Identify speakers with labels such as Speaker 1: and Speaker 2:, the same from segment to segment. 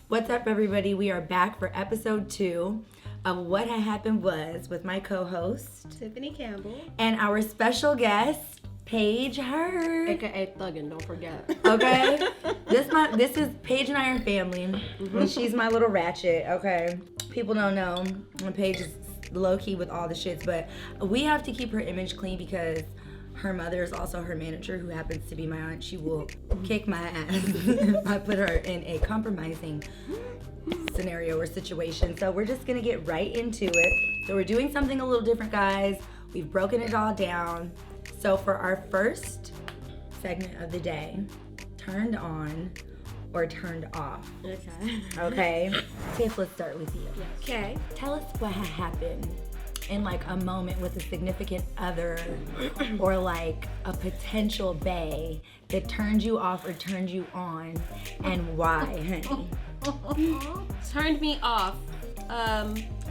Speaker 1: What's up, everybody? We are back for episode 2 of What Had Happened Was with my co-host
Speaker 2: Tiffany Campbell
Speaker 1: and our special guest Paige Hurd,
Speaker 2: aka Thuggin', don't forget.
Speaker 1: Okay, this is Paige and I are family, and she's my little ratchet. Okay, people don't know Paige is low key with all the shits, but we have to keep her image clean because her mother is also her manager, who happens to be my aunt. She will kick my ass if I put her in a compromising scenario or situation. So we're just gonna get right into it. So we're doing something a little different, guys. We've broken it all down. So for our first segment of the day, turned on or turned off. Okay. Tiff, let's start with you.
Speaker 2: Yes.
Speaker 1: Okay. Tell us what had happened in like a moment with a significant other or like a potential bae that turned you off or turned you on, and why, honey?
Speaker 2: Turned me off.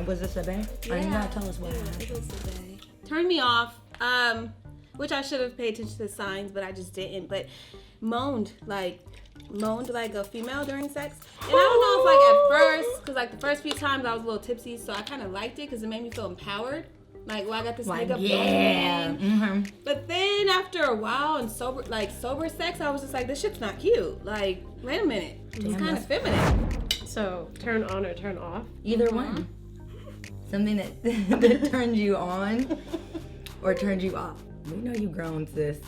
Speaker 1: Was this a bae?
Speaker 2: Yeah.
Speaker 1: I didn't know. Tell us what happened.
Speaker 2: It was a bae. Turned me off. Which I should have paid attention to the signs, but I just didn't. But moaned like a female during sex. And I don't know if like at first, because like the first few times I was a little tipsy, so I kind of liked it because it made me feel empowered. Like, well, I got this makeup
Speaker 1: yeah.
Speaker 2: on. But then after a while and sober sex, I was just like, this shit's not cute. Like, wait a minute. It's kind of feminine.
Speaker 3: So, turn on or turn off?
Speaker 1: Either one. Something that turned you on or turned you off. We know you grown, sis.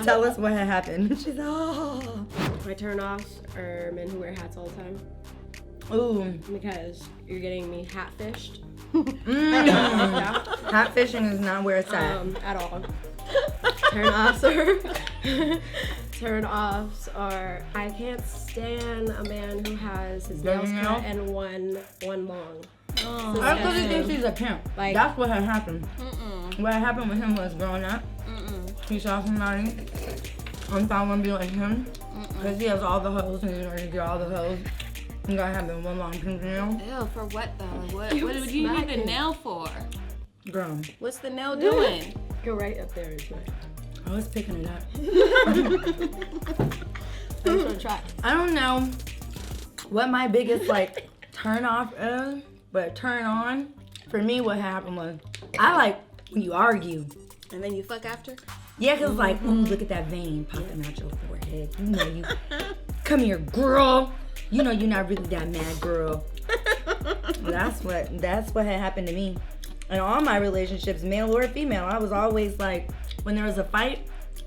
Speaker 1: Tell us what had happened. She's
Speaker 3: My turn offs are men who wear hats all the time.
Speaker 1: Ooh.
Speaker 3: Because you're getting me hat-fished.
Speaker 1: Yeah. Hat fishing is not where it's at.
Speaker 3: At all. Turn offs are I can't stand a man who has his nails cut and one long.
Speaker 1: Oh, that's because he thinks he's a pimp. Like, that's what had happened. What had happened with him was growing up. He saw somebody and found one be like him. Because he has all the hoes and he's ready to get all the hoes. You gotta have one long pink nail.
Speaker 2: Ew, for what though? What would you need the nail for?
Speaker 1: Girl.
Speaker 2: What's the nail doing?
Speaker 3: Go right up there and try.
Speaker 1: I was picking it up.
Speaker 3: I'm just gonna try.
Speaker 1: I don't know what my biggest like turn off is, but turn on, for me what happened was, I like when you argue.
Speaker 2: And then you fuck after?
Speaker 1: Yeah, cause like, ooh, look at that vein popping out your forehead. You know you, come here, girl. You know you're not really that mad, girl. That's what had happened to me. In all my relationships, male or female, I was always like, when there was a fight,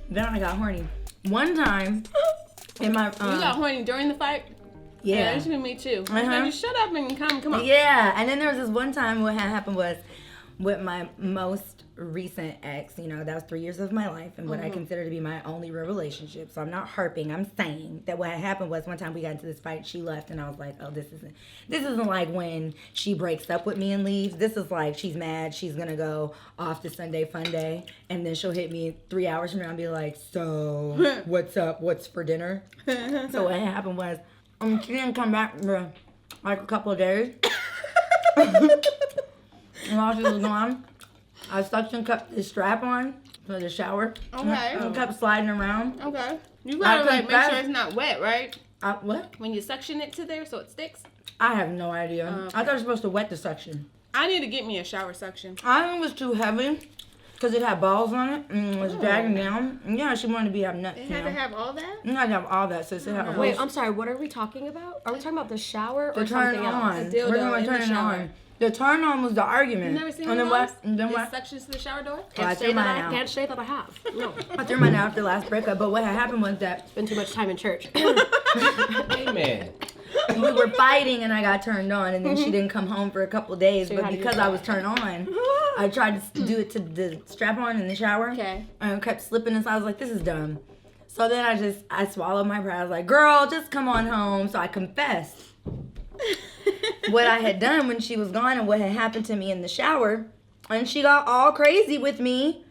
Speaker 1: then I got horny. One time, in my
Speaker 2: you got horny during the fight?
Speaker 1: Yeah.
Speaker 2: That used to be me too. Man, just shut up and come on.
Speaker 1: Yeah, and then there was this one time what had happened was with my most recent ex, you know, that was 3 years of my life and what I consider to be my only real relationship. So I'm not harping, I'm saying that what had happened was one time we got into this fight, she left and I was like, oh, this isn't like when she breaks up with me and leaves. This is like she's mad, she's gonna go off to Sunday fun day, and then she'll hit me 3 hours from now and be like, so what's up, what's for dinner? So what happened was, she didn't come back for like a couple of days. And while she was gone, I suction cupped the strap on for the shower.
Speaker 2: Okay.
Speaker 1: And kept sliding around.
Speaker 2: Okay. You gotta like make sure it's not wet, right?
Speaker 1: What?
Speaker 2: When you suction it to there so it sticks?
Speaker 1: I have no idea.
Speaker 2: Okay.
Speaker 1: I thought you were supposed to wet the suction.
Speaker 2: I need to get me a shower suction.
Speaker 1: I think it was too heavy because it had balls on it and it was dragging down. And yeah, she wanted to be have nuts.
Speaker 2: It had to have all that?
Speaker 1: You had to have all that, so it had a whole...
Speaker 3: Wait, I'm sorry, what are we talking about? Are we talking about the shower or
Speaker 1: the turn
Speaker 3: something
Speaker 1: on.
Speaker 3: else?
Speaker 1: We're going to turn it on. The turn on was the argument.
Speaker 2: You never seen
Speaker 1: and
Speaker 2: one
Speaker 1: then
Speaker 2: of
Speaker 1: what? And then
Speaker 2: those?
Speaker 1: what?
Speaker 2: Suctions to the shower door?
Speaker 1: I threw mine out.
Speaker 3: Can't say that I have. No.
Speaker 1: I threw mine out after the last breakup, but what had happened was that...
Speaker 3: Spent too much time in church.
Speaker 4: Amen.
Speaker 1: We were fighting and I got turned on, and then she didn't come home for a couple of days.
Speaker 3: So
Speaker 1: but because I was turned on, I tried to do it to the strap on in the shower.
Speaker 2: Okay.
Speaker 1: And I kept slipping inside. I was like, this is dumb. So then I swallowed my pride. I was like, girl, just come on home. So I confessed what I had done when she was gone and what had happened to me in the shower. And she got all crazy with me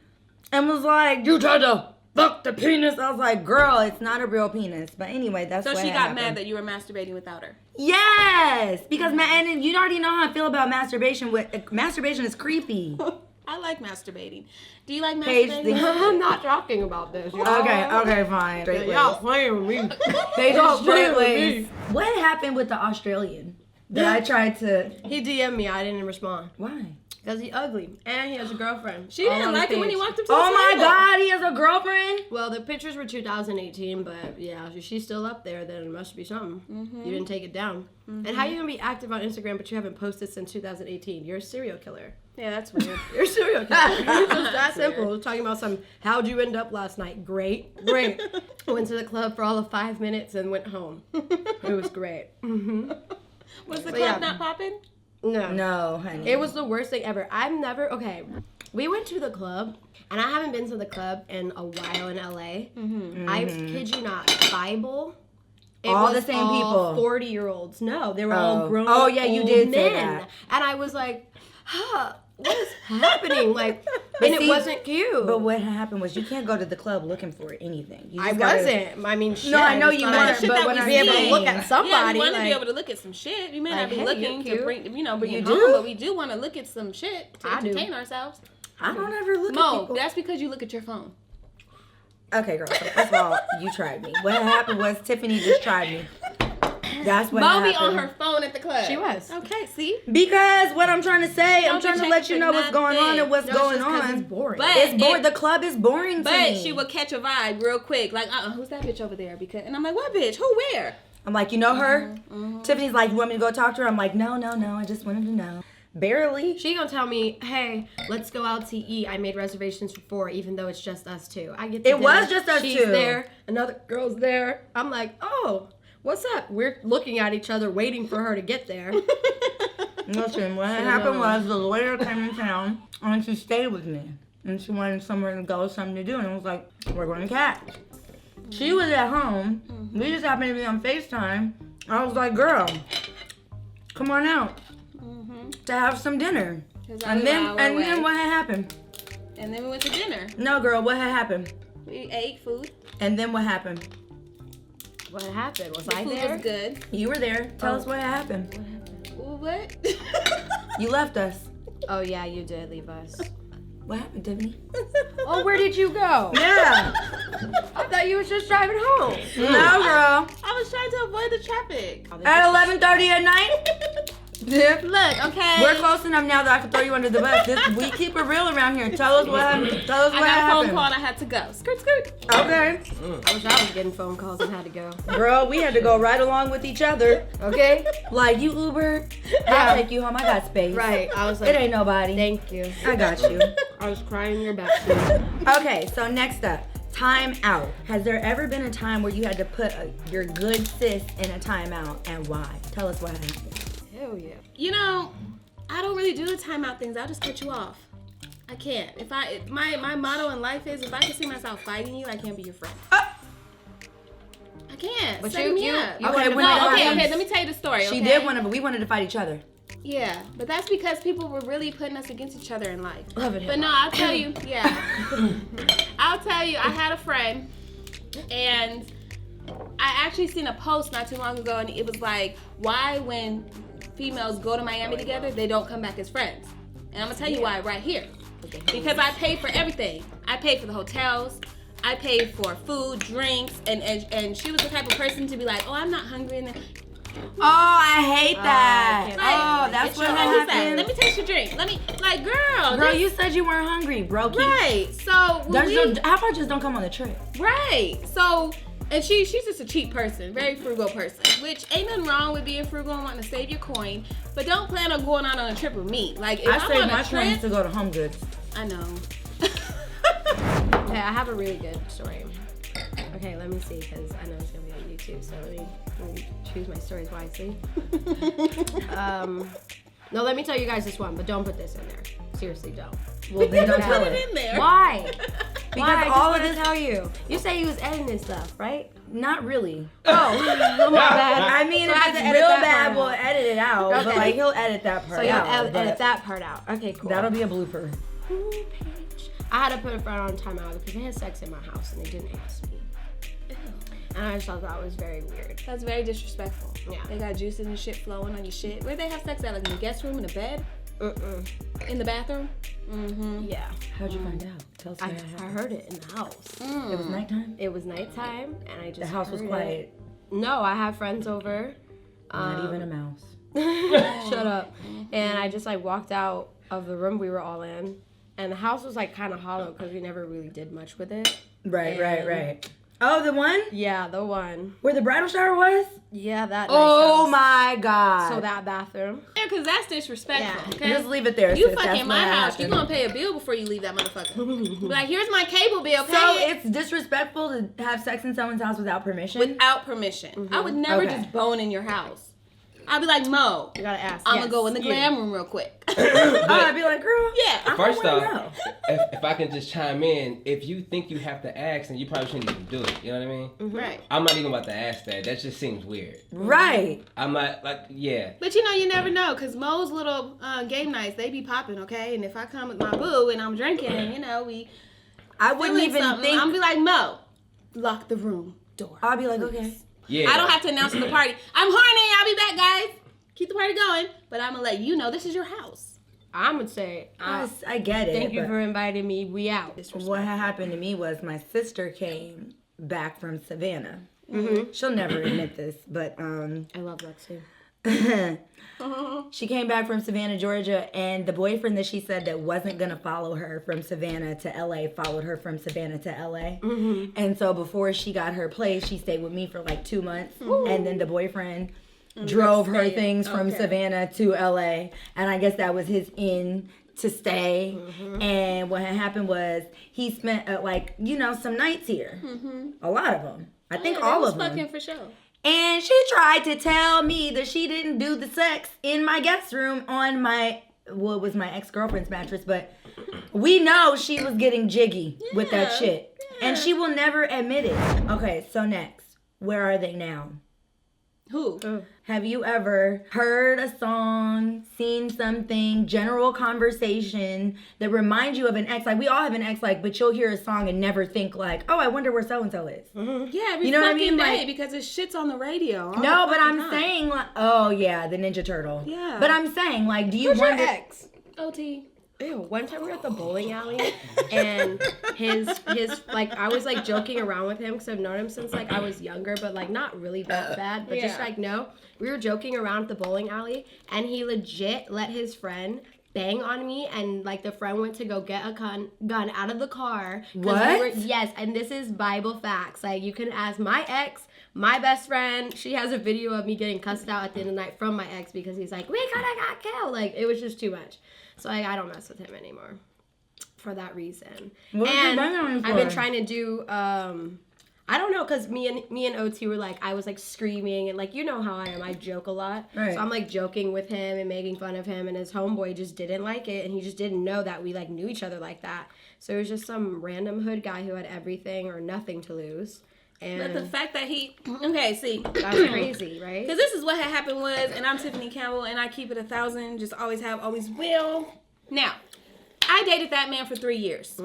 Speaker 1: and was like, you tried to fuck the penis. I was like, girl, it's not a real penis. But anyway, that's what
Speaker 2: So she got
Speaker 1: happened.
Speaker 2: mad that you were masturbating without her.
Speaker 1: Yes, because and you already know how I feel about masturbation. Masturbation is creepy.
Speaker 2: I like masturbating. Do you like
Speaker 1: Paige
Speaker 2: masturbating?
Speaker 1: thinks-
Speaker 3: I'm not talking about this.
Speaker 1: Okay, fine. Straight
Speaker 3: Y'all
Speaker 1: laced.
Speaker 3: playing with me.
Speaker 1: Paige
Speaker 3: Y'all
Speaker 1: is straight
Speaker 3: playing with
Speaker 1: laced. What happened with the Australian? That I tried to.
Speaker 3: He DM'd me. I didn't respond.
Speaker 1: Why?
Speaker 3: Because he's ugly. And he has a girlfriend.
Speaker 2: She
Speaker 3: All
Speaker 2: didn't
Speaker 3: on
Speaker 2: like it when he
Speaker 3: page.
Speaker 2: walked up to the
Speaker 1: Oh my
Speaker 2: table.
Speaker 1: God, he has a girlfriend.
Speaker 3: Well, the pictures were 2018, but yeah, if she's still up there, then it must be something. You didn't take it down. And how you gonna be active on Instagram, but you haven't posted since 2018? You're a serial killer.
Speaker 2: Yeah, that's weird.
Speaker 3: You're a serial killer. It's just that simple. Talking about how'd you end up last night? Great. Went to the club for all of 5 minutes and went home. It was great.
Speaker 2: Was the
Speaker 3: But
Speaker 2: club
Speaker 3: yeah.
Speaker 2: not popping?
Speaker 1: No, honey.
Speaker 3: It was the worst thing ever. Okay. We went to the club, and I haven't been to the club in a while in LA. I kid you not, Bible. It
Speaker 1: All
Speaker 3: was
Speaker 1: the same people.
Speaker 3: 40-year-olds. No, they were all grown.
Speaker 1: Oh, yeah, you
Speaker 3: old
Speaker 1: did say
Speaker 3: men.
Speaker 1: that.
Speaker 3: And I was like, what is happening? Like, and
Speaker 1: see,
Speaker 3: it wasn't cute.
Speaker 1: But what happened was you can't go to the club looking for anything. You
Speaker 3: I
Speaker 1: just gotta-
Speaker 3: wasn't. I mean, shit.
Speaker 1: No, I know you
Speaker 3: thought I
Speaker 1: weren't,
Speaker 3: should
Speaker 1: but
Speaker 2: that
Speaker 1: when
Speaker 2: we
Speaker 1: I
Speaker 3: be able to
Speaker 2: see.
Speaker 3: look at
Speaker 2: Yeah,
Speaker 3: somebody.
Speaker 2: we want to
Speaker 3: like,
Speaker 2: be able to look at some shit. We may
Speaker 3: Like,
Speaker 2: not be
Speaker 3: hey,
Speaker 2: looking
Speaker 3: you're
Speaker 2: to
Speaker 3: cute.
Speaker 2: bring
Speaker 1: You
Speaker 2: it
Speaker 1: do?
Speaker 2: home, but we do want to look at some shit to
Speaker 3: I do.
Speaker 2: entertain ourselves.
Speaker 1: I don't ever look at
Speaker 2: Mo,
Speaker 1: people.
Speaker 2: that's because you look at your phone.
Speaker 1: Okay, girl. So first of all, you tried me. What happened was Tiffany just tried me. That's what
Speaker 2: Mo be
Speaker 1: happened.
Speaker 2: on her phone at the club.
Speaker 3: She was.
Speaker 2: Okay, see?
Speaker 1: Because what I'm trying to say, I'm
Speaker 2: Don't
Speaker 1: trying to
Speaker 2: be
Speaker 1: let you know
Speaker 2: checking
Speaker 1: what's going on and what's
Speaker 3: No, it's
Speaker 1: going
Speaker 3: just 'cause
Speaker 1: on.
Speaker 3: it's boring.
Speaker 2: But
Speaker 1: It's boring.
Speaker 2: it-
Speaker 1: The club is boring to
Speaker 2: But
Speaker 1: me.
Speaker 2: she will catch a vibe real quick. Like, who's that bitch over there? Because, and I'm like, what bitch? Who, where?
Speaker 1: I'm like, you know her? Tiffany's like, you want me to go talk to her? I'm like, no. I just wanted to know. Barely.
Speaker 3: She gonna tell me, hey, let's go out to eat. I made reservations for 4, even though it's just us 2. I get to
Speaker 1: It was
Speaker 3: dinner.
Speaker 1: just us
Speaker 3: She's
Speaker 1: 2.
Speaker 3: there. Another girl's there. I'm like, oh, what's up? We're looking at each other, waiting for her to get there.
Speaker 1: Listen, what happened was the lawyer came in town and she stayed with me. And she wanted somewhere to go, something to do. And I was like, we're going to Catch. She was at home. We just happened to be on FaceTime. I was like, girl, come on out to have some dinner. And then what had happened?
Speaker 2: And then we went to dinner.
Speaker 1: No, girl, what had happened?
Speaker 2: We ate food.
Speaker 1: And then what happened?
Speaker 3: What happened? Was
Speaker 2: The
Speaker 3: I
Speaker 2: food
Speaker 3: there?
Speaker 2: was good.
Speaker 1: You were there. Tell us what happened.
Speaker 2: What?
Speaker 1: You left us.
Speaker 3: Oh, yeah, you did leave us.
Speaker 1: What happened, Tiffany?
Speaker 3: Oh, where did you go?
Speaker 1: Yeah.
Speaker 3: I thought you was just driving home.
Speaker 1: No, girl.
Speaker 2: I was trying to avoid the traffic.
Speaker 1: At 11:30 at night? Yeah.
Speaker 2: Look, okay.
Speaker 1: We're close enough now that I can throw you under the bus. We keep it real around here. Tell us what happened. Tell us
Speaker 2: I
Speaker 1: what
Speaker 2: got a phone
Speaker 1: happened.
Speaker 2: call and I had to go. Skirt, skirt.
Speaker 1: Okay.
Speaker 3: I wish I was getting phone calls and had to go.
Speaker 1: Girl, we had to go right along with each other.
Speaker 3: Okay?
Speaker 1: Like, you Uber,
Speaker 3: Yeah.
Speaker 1: I'll take you home. I got space.
Speaker 3: Right. I was
Speaker 1: It
Speaker 3: like,
Speaker 1: ain't nobody.
Speaker 3: thank you.
Speaker 1: I got you.
Speaker 3: I was crying in your backseat.
Speaker 1: Okay, so next up, time out. Has there ever been a time where you had to put your good sis in a timeout, and why? Tell us what happened.
Speaker 3: Hell yeah.
Speaker 2: You know, I don't really do the timeout things. I'll just cut you off. I can't. My motto in life is if I can see myself fighting you, I can't be your friend. I can't.
Speaker 3: But
Speaker 2: Set
Speaker 3: you-
Speaker 2: me
Speaker 3: you-
Speaker 2: up.
Speaker 3: you
Speaker 1: Okay,
Speaker 3: wanted
Speaker 1: when
Speaker 3: to
Speaker 1: it
Speaker 3: fight
Speaker 2: okay,
Speaker 1: happens-
Speaker 2: okay. Let me tell you the story.
Speaker 1: She
Speaker 2: okay?
Speaker 1: did want to, but we wanted to fight each other.
Speaker 2: Yeah, but that's because people were really putting us against each other in life.
Speaker 3: Love it.
Speaker 2: But no, I'll tell you, yeah. I'll tell you, I had a friend, and I actually seen a post not too long ago, and it was like, why when females go to Miami together, they don't come back as friends. And I'm gonna tell you why right here. Because I paid for everything. I paid for the hotels. I paid for food, drinks, and she was the type of person to be like, oh, I'm not hungry. And then,
Speaker 1: Oh, I hate that.
Speaker 3: can't-
Speaker 1: Oh, that's what happened.
Speaker 2: let me taste your drink. Let me, like, girl.
Speaker 1: Girl,
Speaker 2: this-
Speaker 1: you said you weren't hungry, bro.
Speaker 2: right. So, when
Speaker 1: How about just don't come on the trip?
Speaker 2: right. So, and she's just a cheap person, very frugal person, which ain't nothing wrong with being frugal and wanting to save your coin, but don't plan on going out on a trip with me. Like, if
Speaker 1: I
Speaker 2: I'm
Speaker 1: saved
Speaker 2: on
Speaker 1: my
Speaker 2: a
Speaker 1: trains
Speaker 2: trip,
Speaker 1: to go to Home Goods.
Speaker 2: I know.
Speaker 3: Okay, I have a really good story. Okay, let me see, because I know it's gonna be on YouTube, so let me choose my stories wisely. No, let me tell you guys this one, but don't put this in there. Seriously, don't.
Speaker 1: Well, then don't tell
Speaker 2: Put
Speaker 1: her.
Speaker 2: it in there.
Speaker 3: Why?
Speaker 1: Because
Speaker 3: Why?
Speaker 1: all of
Speaker 3: I just
Speaker 1: this,
Speaker 3: wanna tell you. You say he was editing stuff, right?
Speaker 1: not really.
Speaker 3: Oh, my bad.
Speaker 1: I mean,
Speaker 3: So
Speaker 1: if
Speaker 3: I have
Speaker 1: it's
Speaker 3: to edit
Speaker 1: real
Speaker 3: that
Speaker 1: bad,
Speaker 3: part
Speaker 1: we'll
Speaker 3: out.
Speaker 1: edit it out. But
Speaker 3: Okay.
Speaker 1: like, he'll edit that part
Speaker 3: So you'll
Speaker 1: out.
Speaker 3: edit
Speaker 1: but
Speaker 3: that part out. Okay, cool.
Speaker 1: That'll be a blooper.
Speaker 3: Ooh, Paige. I had to put a friend on timeout because they had sex in my house and they didn't ask me. And I just thought that was very weird.
Speaker 2: That's very disrespectful.
Speaker 3: Yeah.
Speaker 2: They got juices and shit flowing on your shit. Where'd they have sex at? Like in the guest room, in the bed? In the bathroom? Mm-hmm.
Speaker 3: Yeah.
Speaker 1: How'd you find out? Tell us
Speaker 3: I
Speaker 1: what happened.
Speaker 3: heard it in the house.
Speaker 1: It was nighttime?
Speaker 3: It was nighttime, and I just
Speaker 1: The house was
Speaker 3: heard
Speaker 1: quiet.
Speaker 3: it. No, I had friends over.
Speaker 1: Not even a mouse.
Speaker 3: Shut up. And I just like walked out of the room we were all in, and the house was like kind of hollow because we never really did much with it.
Speaker 1: Right. Oh, the one?
Speaker 3: Yeah, the one.
Speaker 1: Where the bridal shower was?
Speaker 3: Yeah, that.
Speaker 1: Oh
Speaker 3: nice house.
Speaker 1: my God.
Speaker 3: So that bathroom.
Speaker 2: Yeah, because that's disrespectful.
Speaker 3: Yeah.
Speaker 2: Okay?
Speaker 1: Just leave it there.
Speaker 2: You
Speaker 1: sis.
Speaker 2: fucking
Speaker 1: That's
Speaker 2: my
Speaker 1: what
Speaker 2: house. You
Speaker 1: happened.
Speaker 2: gonna pay a bill before you leave that motherfucker. Be like, here's my cable bill. Pay
Speaker 1: So
Speaker 2: it
Speaker 1: it's disrespectful to have sex in someone's house without permission?
Speaker 2: without permission. I would never
Speaker 1: Okay.
Speaker 2: just bone in your house. I'd be like, Mo,
Speaker 3: You gotta ask.
Speaker 2: I'm
Speaker 3: Yes,
Speaker 2: gonna go in the
Speaker 3: you.
Speaker 2: glam room real quick.
Speaker 1: I'd be like, girl.
Speaker 2: Yeah.
Speaker 1: I
Speaker 4: First
Speaker 1: don't wanna
Speaker 4: off, if I can just chime in, if you think you have to ask, then you probably shouldn't even do it. You know what I mean?
Speaker 2: Right.
Speaker 4: I'm not even about to ask that. That just seems weird.
Speaker 1: Right.
Speaker 4: I'm not like, yeah.
Speaker 2: But you never know, because Mo's little game nights, they be popping, okay? And if I come with my boo and I'm drinking and, we
Speaker 1: I wouldn't
Speaker 2: feeling
Speaker 1: even
Speaker 2: something,
Speaker 1: think.
Speaker 2: I'm be like, Mo, lock the room door.
Speaker 1: I'll be like, okay.
Speaker 4: Yeah.
Speaker 2: I don't have to announce to the party, I'm horny, I'll be back, guys. Keep the party going, but I'm gonna let you know this is your house.
Speaker 3: I would say.
Speaker 1: I get it.
Speaker 3: Thank you
Speaker 1: but
Speaker 3: for inviting me. We out.
Speaker 1: what had happened to me was my sister came back from Savannah.
Speaker 3: Mm-hmm.
Speaker 1: She'll never admit this, but
Speaker 3: I love that too.
Speaker 1: she came back from Savannah, Georgia, and the boyfriend that she said that wasn't gonna follow her from Savannah to LA followed her from Savannah to LA. And so before she got her place, she stayed with me for like 2 months, and then the boyfriend drove her things from Savannah to LA, and I guess that was his in to stay. And what had happened was he spent some nights here, a lot of them. I think all of them.
Speaker 2: Fucking for sure.
Speaker 1: And she tried to tell me that she didn't do the sex in my guest room on it was my ex-girlfriend's mattress, but we know she was getting jiggy with that shit. And she will never admit it. Okay, so next, where are they now?
Speaker 2: Who?
Speaker 1: Have you ever heard a song, seen something, general conversation that reminds you of an ex? Like, we all have an ex, but you'll hear a song and never think like, oh, I wonder where so-and-so is.
Speaker 2: Yeah, every
Speaker 1: You know what I
Speaker 2: fucking
Speaker 1: mean?
Speaker 2: day
Speaker 1: Like-
Speaker 2: because it's shit's on the radio. all
Speaker 1: No,
Speaker 2: the
Speaker 1: but
Speaker 2: fucking
Speaker 1: I'm
Speaker 2: time.
Speaker 1: saying, like, oh, yeah, the Ninja Turtle.
Speaker 2: Yeah.
Speaker 1: But I'm saying, like, do you
Speaker 3: Who's your
Speaker 1: wonder...
Speaker 3: ex?
Speaker 2: OT.
Speaker 3: Ew, one time we were at the bowling alley, and his like, I was like joking around with him because I've known him since like I was younger, but like not really that bad, but just
Speaker 2: Yeah.
Speaker 3: like, no, we were joking around at the bowling alley, and he legit let his friend bang on me, and like the friend went to go get a gun out of the car. 'Cause
Speaker 1: What?
Speaker 3: Yes, and this is Bible facts. Like, you can ask my ex, my best friend. She has a video of me getting cussed out at the end of the night from my ex because he's like, we could have got killed. Like, it was just too much. So I don't mess with him anymore for that reason.
Speaker 1: What was
Speaker 3: And
Speaker 1: you banging on him
Speaker 3: I've been
Speaker 1: for?
Speaker 3: trying to do I don't know, cause me and OT were like, I was like screaming and like, you know how I am, I joke a lot.
Speaker 1: Right.
Speaker 3: So I'm like joking with him and making fun of him, and his homeboy just didn't like it, and he just didn't know that we like knew each other like that. So it was just some random hood guy who had everything or nothing to lose. And
Speaker 2: But the fact that okay, see.
Speaker 3: that's crazy, right?
Speaker 2: Because this is what had happened was, and I'm Tiffany Campbell, and I keep it 1,000, just always have, always will. Now, I dated that man for 3 years.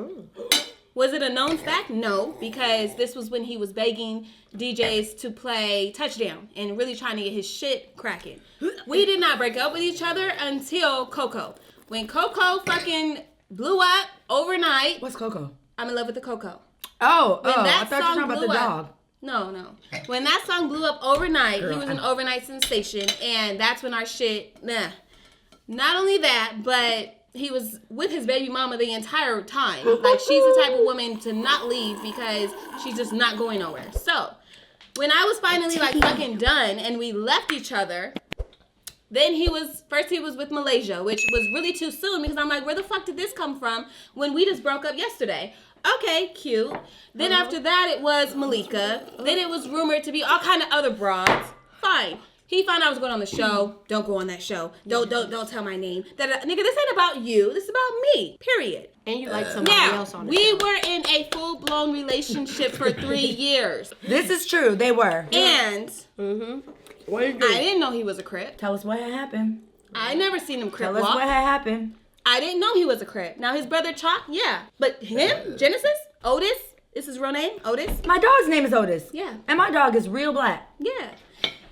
Speaker 2: Was it a known fact? No, because this was when he was begging DJs to play Touchdown and really trying to get his shit cracking. We did not break up with each other until Coco. When Coco fucking blew up overnight,
Speaker 1: What's Coco?
Speaker 2: I'm in love with the Coco.
Speaker 1: Oh,
Speaker 2: When
Speaker 1: I
Speaker 2: that
Speaker 1: thought you were talking
Speaker 2: song
Speaker 1: about the
Speaker 2: blew
Speaker 1: dog.
Speaker 2: up, No. When that song blew up overnight,
Speaker 1: Girl,
Speaker 2: he was an overnight sensation, and that's when our shit, Not only that, but he was with his baby mama the entire time. Like, she's the type of woman to not leave because she's just not going nowhere. So, when I was finally, like, fucking done and we left each other, then he was with Malaysia, which was really too soon because I'm like, where the fuck did this come from when we just broke up yesterday? Okay, cute. Then after that, it was Malika. Then it was rumored to be all kind of other broads. Fine. He found out I was going on the show. Don't go on that show. Don't tell my name. Nigga, this ain't about you. This is about me. Period.
Speaker 3: And you like somebody
Speaker 2: Now,
Speaker 3: else on the
Speaker 2: we
Speaker 3: show.
Speaker 2: were in a full-blown relationship for 3 years.
Speaker 1: This is true. They were.
Speaker 2: And
Speaker 3: What did
Speaker 2: I didn't know he was a Crip.
Speaker 1: Tell us what had happened.
Speaker 2: I never seen him Crip
Speaker 1: Tell us
Speaker 2: walk.
Speaker 1: what had happened.
Speaker 2: I didn't know he was a Crip. Now, his brother Chalk, yeah. But him, Genesis, Otis, is his real name, Otis?
Speaker 1: My dog's name is Otis.
Speaker 2: Yeah.
Speaker 1: And my dog is real black.
Speaker 2: Yeah.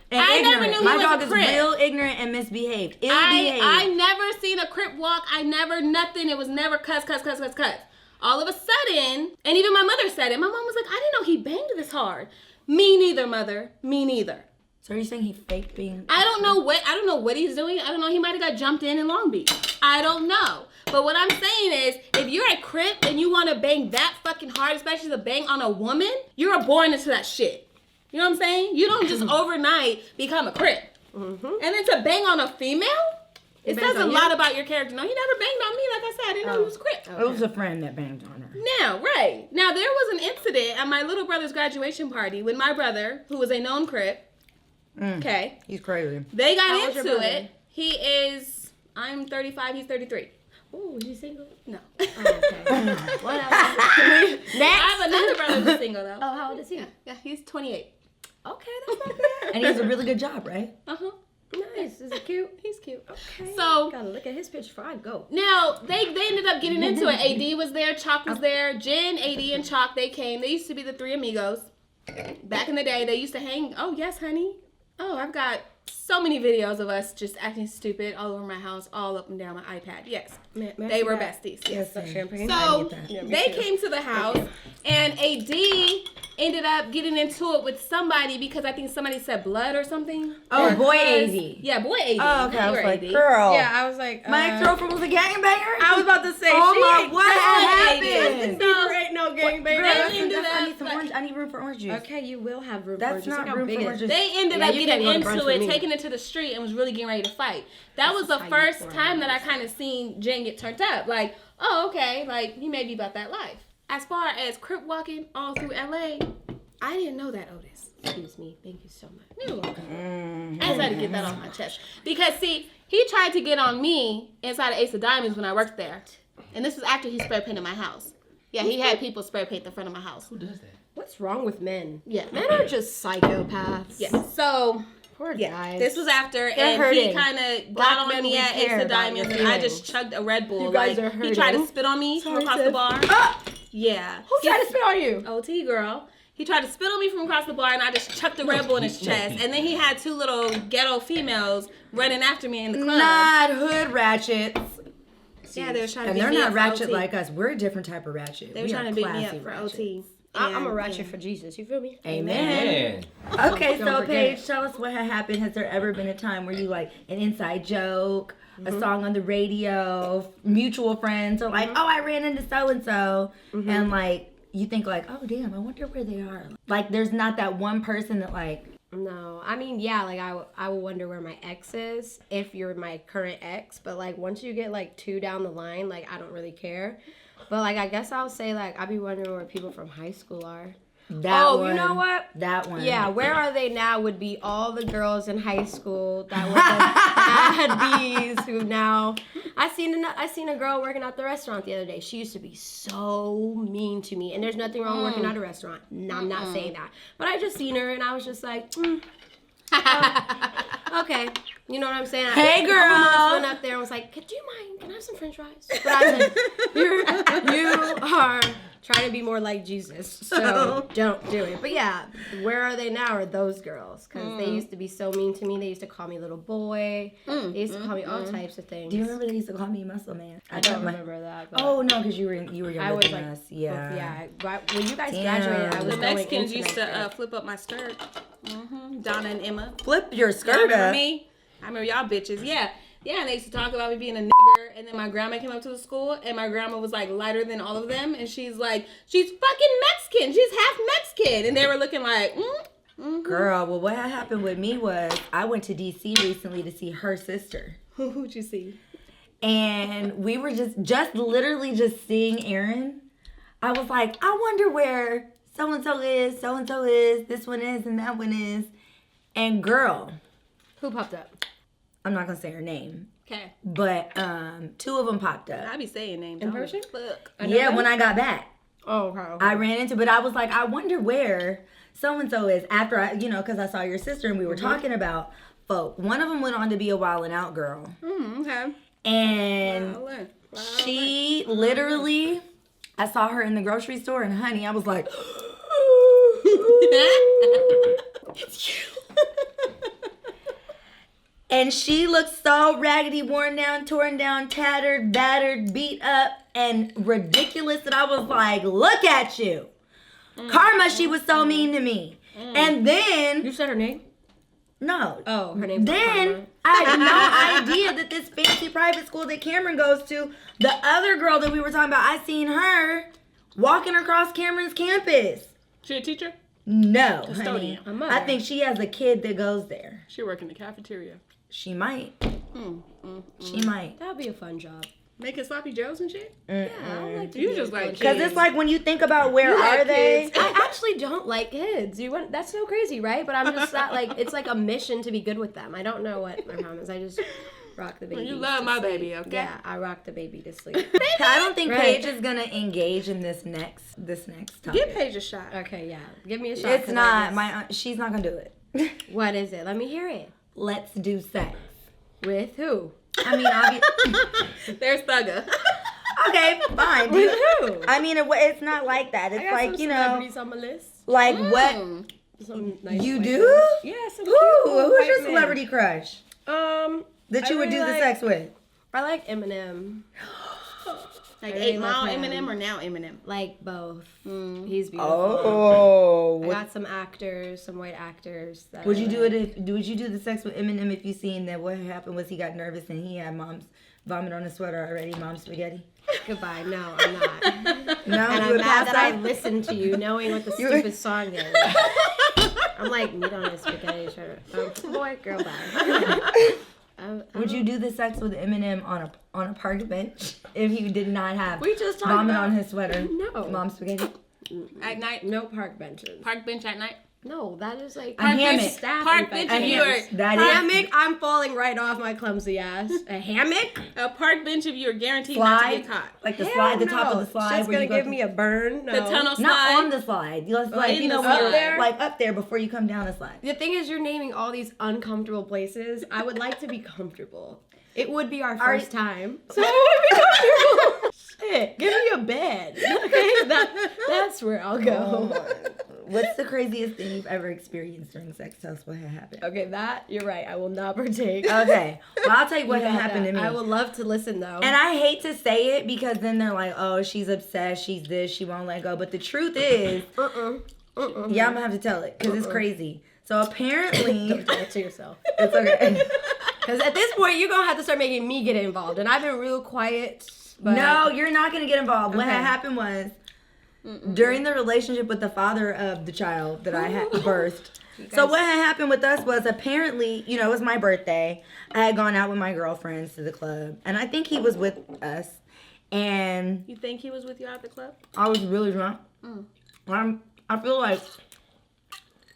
Speaker 1: And
Speaker 2: I never
Speaker 1: ignorant.
Speaker 2: knew he
Speaker 1: My
Speaker 2: was
Speaker 1: dog
Speaker 2: a
Speaker 1: is
Speaker 2: Crip.
Speaker 1: real ignorant and misbehaved. Ill-behaved.
Speaker 2: I never seen a Crip walk. I never nothing. It was never cuss. All of a sudden, and even my mother said it. My mom was like, I didn't know he banged this hard. Me neither, mother. Me neither.
Speaker 1: So are you saying he faked being?
Speaker 2: I don't know what he's doing. I don't know. He might have got jumped in Long Beach. I don't know. But what I'm saying is, if you're a Crip and you want to bang that fucking hard, especially to bang on a woman, you're born into that shit. You know what I'm saying? You don't just overnight become a Crip. Mm-hmm. And then to bang on a female, it says a lot about your character. No, he never banged on me. Like I said, I didn't know he was a Crip.
Speaker 1: It was a friend that banged on her.
Speaker 2: Now, right. Now, there was an incident at my little brother's graduation party when my brother, who was a known Crip, okay.
Speaker 1: He's crazy.
Speaker 2: They got into it. He is, I'm 35, he's 33.
Speaker 3: Oh, is he single?
Speaker 2: No.
Speaker 3: Oh, okay. What else?
Speaker 2: Next. I have another brother who's single, though.
Speaker 3: Oh, how old is he?
Speaker 2: Yeah, he's 28.
Speaker 3: Okay, that's not bad.
Speaker 1: And he has a really good job, right?
Speaker 2: Uh-huh.
Speaker 3: Nice. Is it cute?
Speaker 2: He's cute.
Speaker 3: Okay.
Speaker 2: So,
Speaker 3: gotta look at his picture before I go.
Speaker 2: now, they ended up getting into it. AD was there, Chalk was there. Jen, AD, and Chalk, they came. They used to be the three amigos. Back in the day, they used to hang. Oh, yes, honey. Oh, I've got so many videos of us just acting stupid all over my house, all up and down my iPad. Yes, they were besties.
Speaker 1: Yes, champagne.
Speaker 2: So they came to the house, and AD ended up getting into it with somebody because I think somebody said blood or something.
Speaker 1: Oh, boy,
Speaker 2: Because-
Speaker 1: AD.
Speaker 2: Yeah, boy AD.
Speaker 1: Oh, okay. I was
Speaker 2: You're
Speaker 1: like,
Speaker 2: AD.
Speaker 1: girl.
Speaker 5: Yeah, I was like,
Speaker 1: My ex-girlfriend was a gangbanger?
Speaker 5: I was about to say,
Speaker 1: Oh
Speaker 5: she
Speaker 1: my,
Speaker 5: ain't-
Speaker 1: what happened?
Speaker 5: There ain't no gangbang.
Speaker 2: They ended
Speaker 1: I
Speaker 2: up
Speaker 1: need some orange. I need room for orange juice.
Speaker 3: Okay, you will have room
Speaker 1: That's
Speaker 3: for orange juice.
Speaker 1: not
Speaker 3: Look how
Speaker 1: room
Speaker 3: big
Speaker 1: for
Speaker 3: it
Speaker 1: orange
Speaker 3: is.
Speaker 1: juice.
Speaker 2: They ended
Speaker 3: Yeah,
Speaker 2: up
Speaker 3: you
Speaker 2: getting
Speaker 3: can't go to brunch
Speaker 2: into
Speaker 3: with
Speaker 2: it,
Speaker 3: me.
Speaker 2: taking it to the street, and was really getting ready to fight. That was the
Speaker 3: how you
Speaker 2: first
Speaker 3: pour
Speaker 2: time that I
Speaker 3: it.
Speaker 2: kind of seen Jen get turned up. Like, oh, okay, like, he may be about that life. As far as Crip walking all through LA, I didn't know that, Otis.
Speaker 3: Excuse me. Thank you so much.
Speaker 2: You're welcome. I just had to get that off my chest. Because, see, he tried to get on me inside of Ace of Diamonds when I worked there. And this was after he spray painted my house. Yeah, he had people spray paint the front of my house.
Speaker 4: Who does that?
Speaker 3: What's wrong with men?
Speaker 2: Yeah.
Speaker 3: Men are just psychopaths.
Speaker 2: Yeah. So,
Speaker 3: Poor guys.
Speaker 2: this was after,
Speaker 3: They're
Speaker 2: and
Speaker 3: hurting.
Speaker 2: he kind of
Speaker 3: Black
Speaker 2: got on
Speaker 3: men
Speaker 2: me
Speaker 3: will
Speaker 2: at
Speaker 3: care
Speaker 2: Ace of
Speaker 3: about
Speaker 2: Diamonds,
Speaker 3: your
Speaker 2: and I
Speaker 3: feelings.
Speaker 2: just chugged a Red Bull.
Speaker 3: You guys
Speaker 2: like,
Speaker 3: are
Speaker 2: he tried to
Speaker 3: hurting.
Speaker 2: spit on me from
Speaker 3: Sorry,
Speaker 2: across
Speaker 3: sis.
Speaker 2: the bar. Yeah.
Speaker 3: Who tried to spit on you?
Speaker 2: OT girl. He tried to spit on me from across the bar, and I just chucked a Red Bull in his chest. And then he had two little ghetto females running after me in the club.
Speaker 1: Not hood ratchets.
Speaker 2: Yeah, they were trying to
Speaker 1: And
Speaker 2: beat
Speaker 1: they're
Speaker 2: me
Speaker 1: not
Speaker 2: up for
Speaker 1: ratchet
Speaker 2: OT.
Speaker 1: like us. We're a different type of ratchet.
Speaker 2: They were
Speaker 1: We
Speaker 2: trying
Speaker 1: are
Speaker 2: to beat me
Speaker 1: classy
Speaker 2: up for
Speaker 1: ratchets.
Speaker 2: OT.
Speaker 3: I'm a
Speaker 2: And,
Speaker 3: ratchet
Speaker 2: yeah.
Speaker 3: for Jesus. You feel me?
Speaker 1: Amen.
Speaker 4: Man.
Speaker 1: Okay,
Speaker 3: Don't
Speaker 1: so
Speaker 3: forget.
Speaker 1: Paige, tell us what had happened. Has there ever been a time where you like an inside joke, a song on the radio, mutual friends, or like, oh, I ran into so and so, and like you think like, oh damn, I wonder where they are. Like, there's not that one person that like.
Speaker 3: No, I mean, yeah, like I will wonder where my ex is if you're my current ex, but like once you get like 2 down the line, like I don't really care. But like I guess I'll say like I'd be wondering where people from high school are.
Speaker 1: That
Speaker 3: Oh,
Speaker 1: one,
Speaker 3: you know what?
Speaker 1: That one.
Speaker 3: Yeah, where are they now would be all the girls in high school that were the bad bees who now. I seen a girl working at the restaurant the other day. She used to be so mean to me, and there's nothing wrong working at a restaurant. No, I'm not saying that, but I just seen her and I was just like, okay, you know what I'm saying?
Speaker 1: Hey, girl.
Speaker 3: I went up there and was like, "Do you mind? Can I have some French fries?" But I said, "You are trying to be more like Jesus, so don't do it." But yeah, where are they now? Are those girls? Because they used to be so mean to me. They used to call me little boy. They used to call me all types of things.
Speaker 1: Do you remember they used to call me Muscle Man?
Speaker 3: I don't remember that. But
Speaker 1: Oh no, because you were younger
Speaker 3: I was
Speaker 1: than
Speaker 3: like,
Speaker 1: us. Yeah.
Speaker 3: yeah. When you guys
Speaker 1: Damn.
Speaker 3: graduated, I was
Speaker 2: The
Speaker 3: going
Speaker 2: Mexicans
Speaker 3: into
Speaker 2: used
Speaker 3: ninth
Speaker 2: to
Speaker 3: grade.
Speaker 2: flip up my skirt. Donna and Emma.
Speaker 1: Flip your
Speaker 2: Y'all
Speaker 1: skirt
Speaker 2: remember
Speaker 1: up.
Speaker 2: me? I remember y'all bitches. Yeah. Yeah, and they used to talk about me being a nigger, and then my grandma came up to the school, and my grandma was like lighter than all of them, and she's like, she's fucking Mexican, she's half Mexican, and they were looking like,
Speaker 1: Girl, well, what had happened with me was I went to DC recently to see her sister.
Speaker 2: Who'd you see?
Speaker 1: And we were just literally just seeing Aaron. I was like, I wonder where so-and-so is, this one is, and that one is. And girl,
Speaker 3: Who popped up?
Speaker 1: I'm not going to say her name,
Speaker 2: Okay.
Speaker 1: but 2 of them popped up.
Speaker 2: I be saying names.
Speaker 3: In
Speaker 2: I don't
Speaker 3: person?
Speaker 2: give a fuck.
Speaker 1: Yeah, when I got back.
Speaker 3: Oh, okay.
Speaker 1: I ran into, but I was like, I wonder where so-and-so is after I, because I saw your sister and we were talking about folk. One of them went on to be a Wild 'N Out girl.
Speaker 2: Okay.
Speaker 1: And
Speaker 2: Wow.
Speaker 1: she literally, I saw her in the grocery store and honey, I was like, it's you. And she looked so raggedy, worn down, torn down, tattered, battered, beat up, and ridiculous that I was like, look at you. Karma, she was so mean to me. And then,
Speaker 3: You said her name?
Speaker 1: no.
Speaker 3: Oh, her name's
Speaker 1: Then I had no idea that this fancy private school that Cameron goes to, the other girl that we were talking about, I seen her walking across Cameron's campus.
Speaker 2: She a teacher?
Speaker 1: No, honey.
Speaker 2: Custodian.
Speaker 3: A mother.
Speaker 1: I think she has a kid that goes there.
Speaker 2: She work in the cafeteria.
Speaker 1: She might. She might.
Speaker 3: That would be a fun job.
Speaker 2: Making sloppy joes and shit?
Speaker 3: Yeah, I would like to
Speaker 2: You
Speaker 3: be
Speaker 2: just
Speaker 3: a
Speaker 2: like
Speaker 3: coach.
Speaker 1: Because it's like when you think about where
Speaker 2: You like
Speaker 1: are they?
Speaker 2: kids.
Speaker 3: I actually don't like kids. That's so crazy, right? But I'm just not like, it's like a mission to be good with them. I don't know what my problem is. I just rock the baby.
Speaker 2: You love my baby, okay?
Speaker 3: Yeah, I rock the baby to sleep.
Speaker 1: I don't think
Speaker 3: Right.
Speaker 1: Paige is gonna engage in this next topic.
Speaker 2: Give Paige a shot.
Speaker 3: Okay, yeah. Give me a shot.
Speaker 1: It's
Speaker 3: 'cause
Speaker 1: not she's not gonna do it.
Speaker 3: What is it? Let me hear it.
Speaker 1: Let's do sex.
Speaker 3: With who?
Speaker 1: I mean, obviously.
Speaker 2: There's Thugga.
Speaker 1: Okay, fine.
Speaker 3: With
Speaker 1: dude.
Speaker 3: who?
Speaker 1: I mean, it's not like that. It's
Speaker 3: I got
Speaker 1: like,
Speaker 3: some
Speaker 1: you know,
Speaker 3: celebrities on my list.
Speaker 1: like what
Speaker 3: Some nice
Speaker 1: you
Speaker 3: white
Speaker 1: do?
Speaker 3: ones. Yeah, some
Speaker 1: Who?
Speaker 3: cute
Speaker 1: Who's
Speaker 3: white
Speaker 1: your
Speaker 3: men.
Speaker 1: celebrity crush
Speaker 3: I
Speaker 1: that you would do
Speaker 3: really
Speaker 1: the
Speaker 3: like-
Speaker 1: sex with?
Speaker 3: I like Eminem.
Speaker 2: Like
Speaker 3: I really
Speaker 2: 8 Mile
Speaker 3: love him.
Speaker 2: Eminem or now Eminem?
Speaker 3: Like both. He's beautiful.
Speaker 1: Oh,
Speaker 3: I got some actors, some white actors. That
Speaker 1: would
Speaker 3: I
Speaker 1: you do
Speaker 3: like.
Speaker 1: it? Would you do the sex with Eminem if you seen that? What happened was he got nervous and he had mom's vomit on his sweater already. Mom's spaghetti.
Speaker 3: Goodbye. No, I'm not.
Speaker 1: No,
Speaker 3: And
Speaker 1: you
Speaker 3: I'm
Speaker 1: would
Speaker 3: mad
Speaker 1: pass
Speaker 3: that I
Speaker 1: out?
Speaker 3: listened to you knowing what the
Speaker 1: You would-
Speaker 3: stupid song is. I'm like, meat on his spaghetti shirt. Boy, girl, bye.
Speaker 1: Would you do the sex with Eminem on a park bench if he did not have
Speaker 3: We just talked
Speaker 1: vomit
Speaker 3: about-
Speaker 1: on his sweater?
Speaker 3: No.
Speaker 1: Mom's spaghetti.
Speaker 2: At night?
Speaker 3: No park benches.
Speaker 2: Park bench at night?
Speaker 3: No, that is like
Speaker 1: A hammock.
Speaker 3: staff
Speaker 2: Park bench
Speaker 3: infection.
Speaker 2: if you are
Speaker 1: That is
Speaker 3: Hammock, I'm falling right off my clumsy ass. A hammock?
Speaker 2: a park bench if you are guaranteed not to
Speaker 1: slide,
Speaker 2: get caught.
Speaker 1: like the
Speaker 3: Hell
Speaker 1: slide, the
Speaker 3: no.
Speaker 1: top of the slide.
Speaker 3: Shit's
Speaker 1: where
Speaker 3: gonna
Speaker 1: you go
Speaker 3: give
Speaker 1: to-
Speaker 3: me a burn. No.
Speaker 2: The tunnel slide.
Speaker 1: Not on the slide. Like
Speaker 2: in
Speaker 1: you know
Speaker 2: the
Speaker 1: when
Speaker 2: slide.
Speaker 1: you're like up there before you come down the slide.
Speaker 3: The thing is, you're naming all these uncomfortable places. I would like to be comfortable. It would be our first time. So I would be comfortable. Shit, give me a bed. Okay, that's where I'll go.
Speaker 1: What's the craziest thing you've ever experienced during sex? Tell us what had happened.
Speaker 3: Okay, that, you're right. I will not partake.
Speaker 1: Okay, well I'll tell you what
Speaker 3: You
Speaker 1: had
Speaker 3: got
Speaker 1: happened
Speaker 3: that.
Speaker 1: to me.
Speaker 3: I would love to listen though.
Speaker 1: And I hate to say it because then they're like, oh, she's obsessed, she's this, she won't let go. But the truth is, yeah, I'm gonna have to tell it because it's crazy. So apparently,
Speaker 3: Don't tell it to yourself.
Speaker 1: it's okay.
Speaker 3: Because at this point, you're going to have to start making me get involved. And I've been real quiet. But
Speaker 1: No, you're not gonna get involved. What had
Speaker 3: Okay.
Speaker 1: happened was during the relationship with the father of the child that I had birthed. So what had happened with us was apparently, you know, it was my birthday. I had gone out with my girlfriends to the club, and I think he was with us. And
Speaker 2: You think he was with you at the club?
Speaker 1: I was really drunk. I feel like,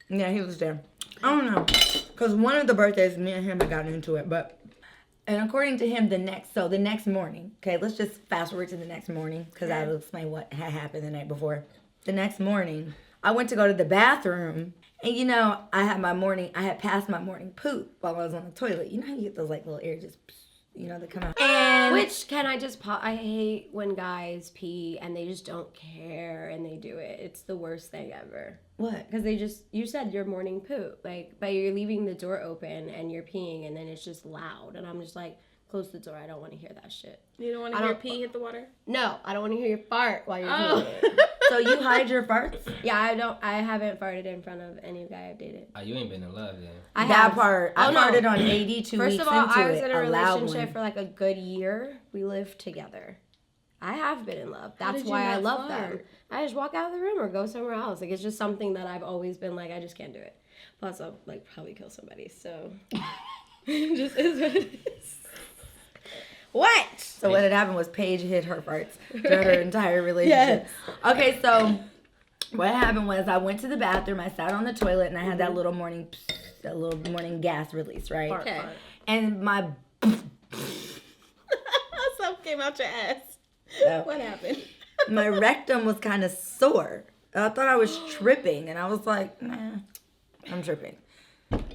Speaker 1: yeah, he was there. I don't know, cause one of the birthdays, me and him had gotten into it, but. And according to him, the next morning, okay, let's just fast forward to the next morning, because that'll explain what had happened the night before. The next morning, I went to go to the bathroom, and you know, I had passed my morning poop while I was on the toilet. You know how you get those like little air just, you know, that come out. And
Speaker 3: Which, can I just I hate when guys pee and they just don't care and they do it. It's the worst thing ever.
Speaker 1: what?
Speaker 3: Because you said your morning poop. Like, but you're leaving the door open and you're peeing and then it's just loud. And I'm just like, close the door. I don't want to hear that shit.
Speaker 2: You don't want to
Speaker 3: I
Speaker 2: hear
Speaker 3: don't-
Speaker 2: pee hit the water?
Speaker 3: No, I don't want to hear your fart while you're
Speaker 2: Oh.
Speaker 3: peeing.
Speaker 1: So you hide your farts?
Speaker 3: Yeah, I haven't farted in front of any guy I've dated.
Speaker 4: Oh, you ain't been in love then.
Speaker 3: I
Speaker 1: That
Speaker 3: have.
Speaker 1: part.
Speaker 3: Oh,
Speaker 1: I
Speaker 3: no.
Speaker 1: farted on 82
Speaker 3: First
Speaker 1: weeks
Speaker 3: of all,
Speaker 1: into
Speaker 3: I was
Speaker 1: it.
Speaker 3: in a
Speaker 1: loud
Speaker 3: relationship
Speaker 1: one.
Speaker 3: for like a good year. We lived together. I have been in love. That's
Speaker 2: did you
Speaker 3: why I
Speaker 2: not
Speaker 3: fart.
Speaker 2: fart?
Speaker 3: them. I just walk out of the room or go somewhere else. Like, it's just something that I've always been like, I just can't do it. Plus, I'll like probably kill somebody. So, it just is what it is. What?
Speaker 1: So what had happened was Paige hid her farts throughout her entire relationship. Okay, so what happened was I went to the bathroom, I sat on the toilet, and I had that little morning gas release, right?
Speaker 3: Fart,
Speaker 2: Okay.
Speaker 3: fart.
Speaker 1: And my
Speaker 2: Something came out your ass.
Speaker 1: No.
Speaker 2: What happened?
Speaker 1: my rectum was kind of sore. I thought I was tripping, and I was like, nah, I'm tripping.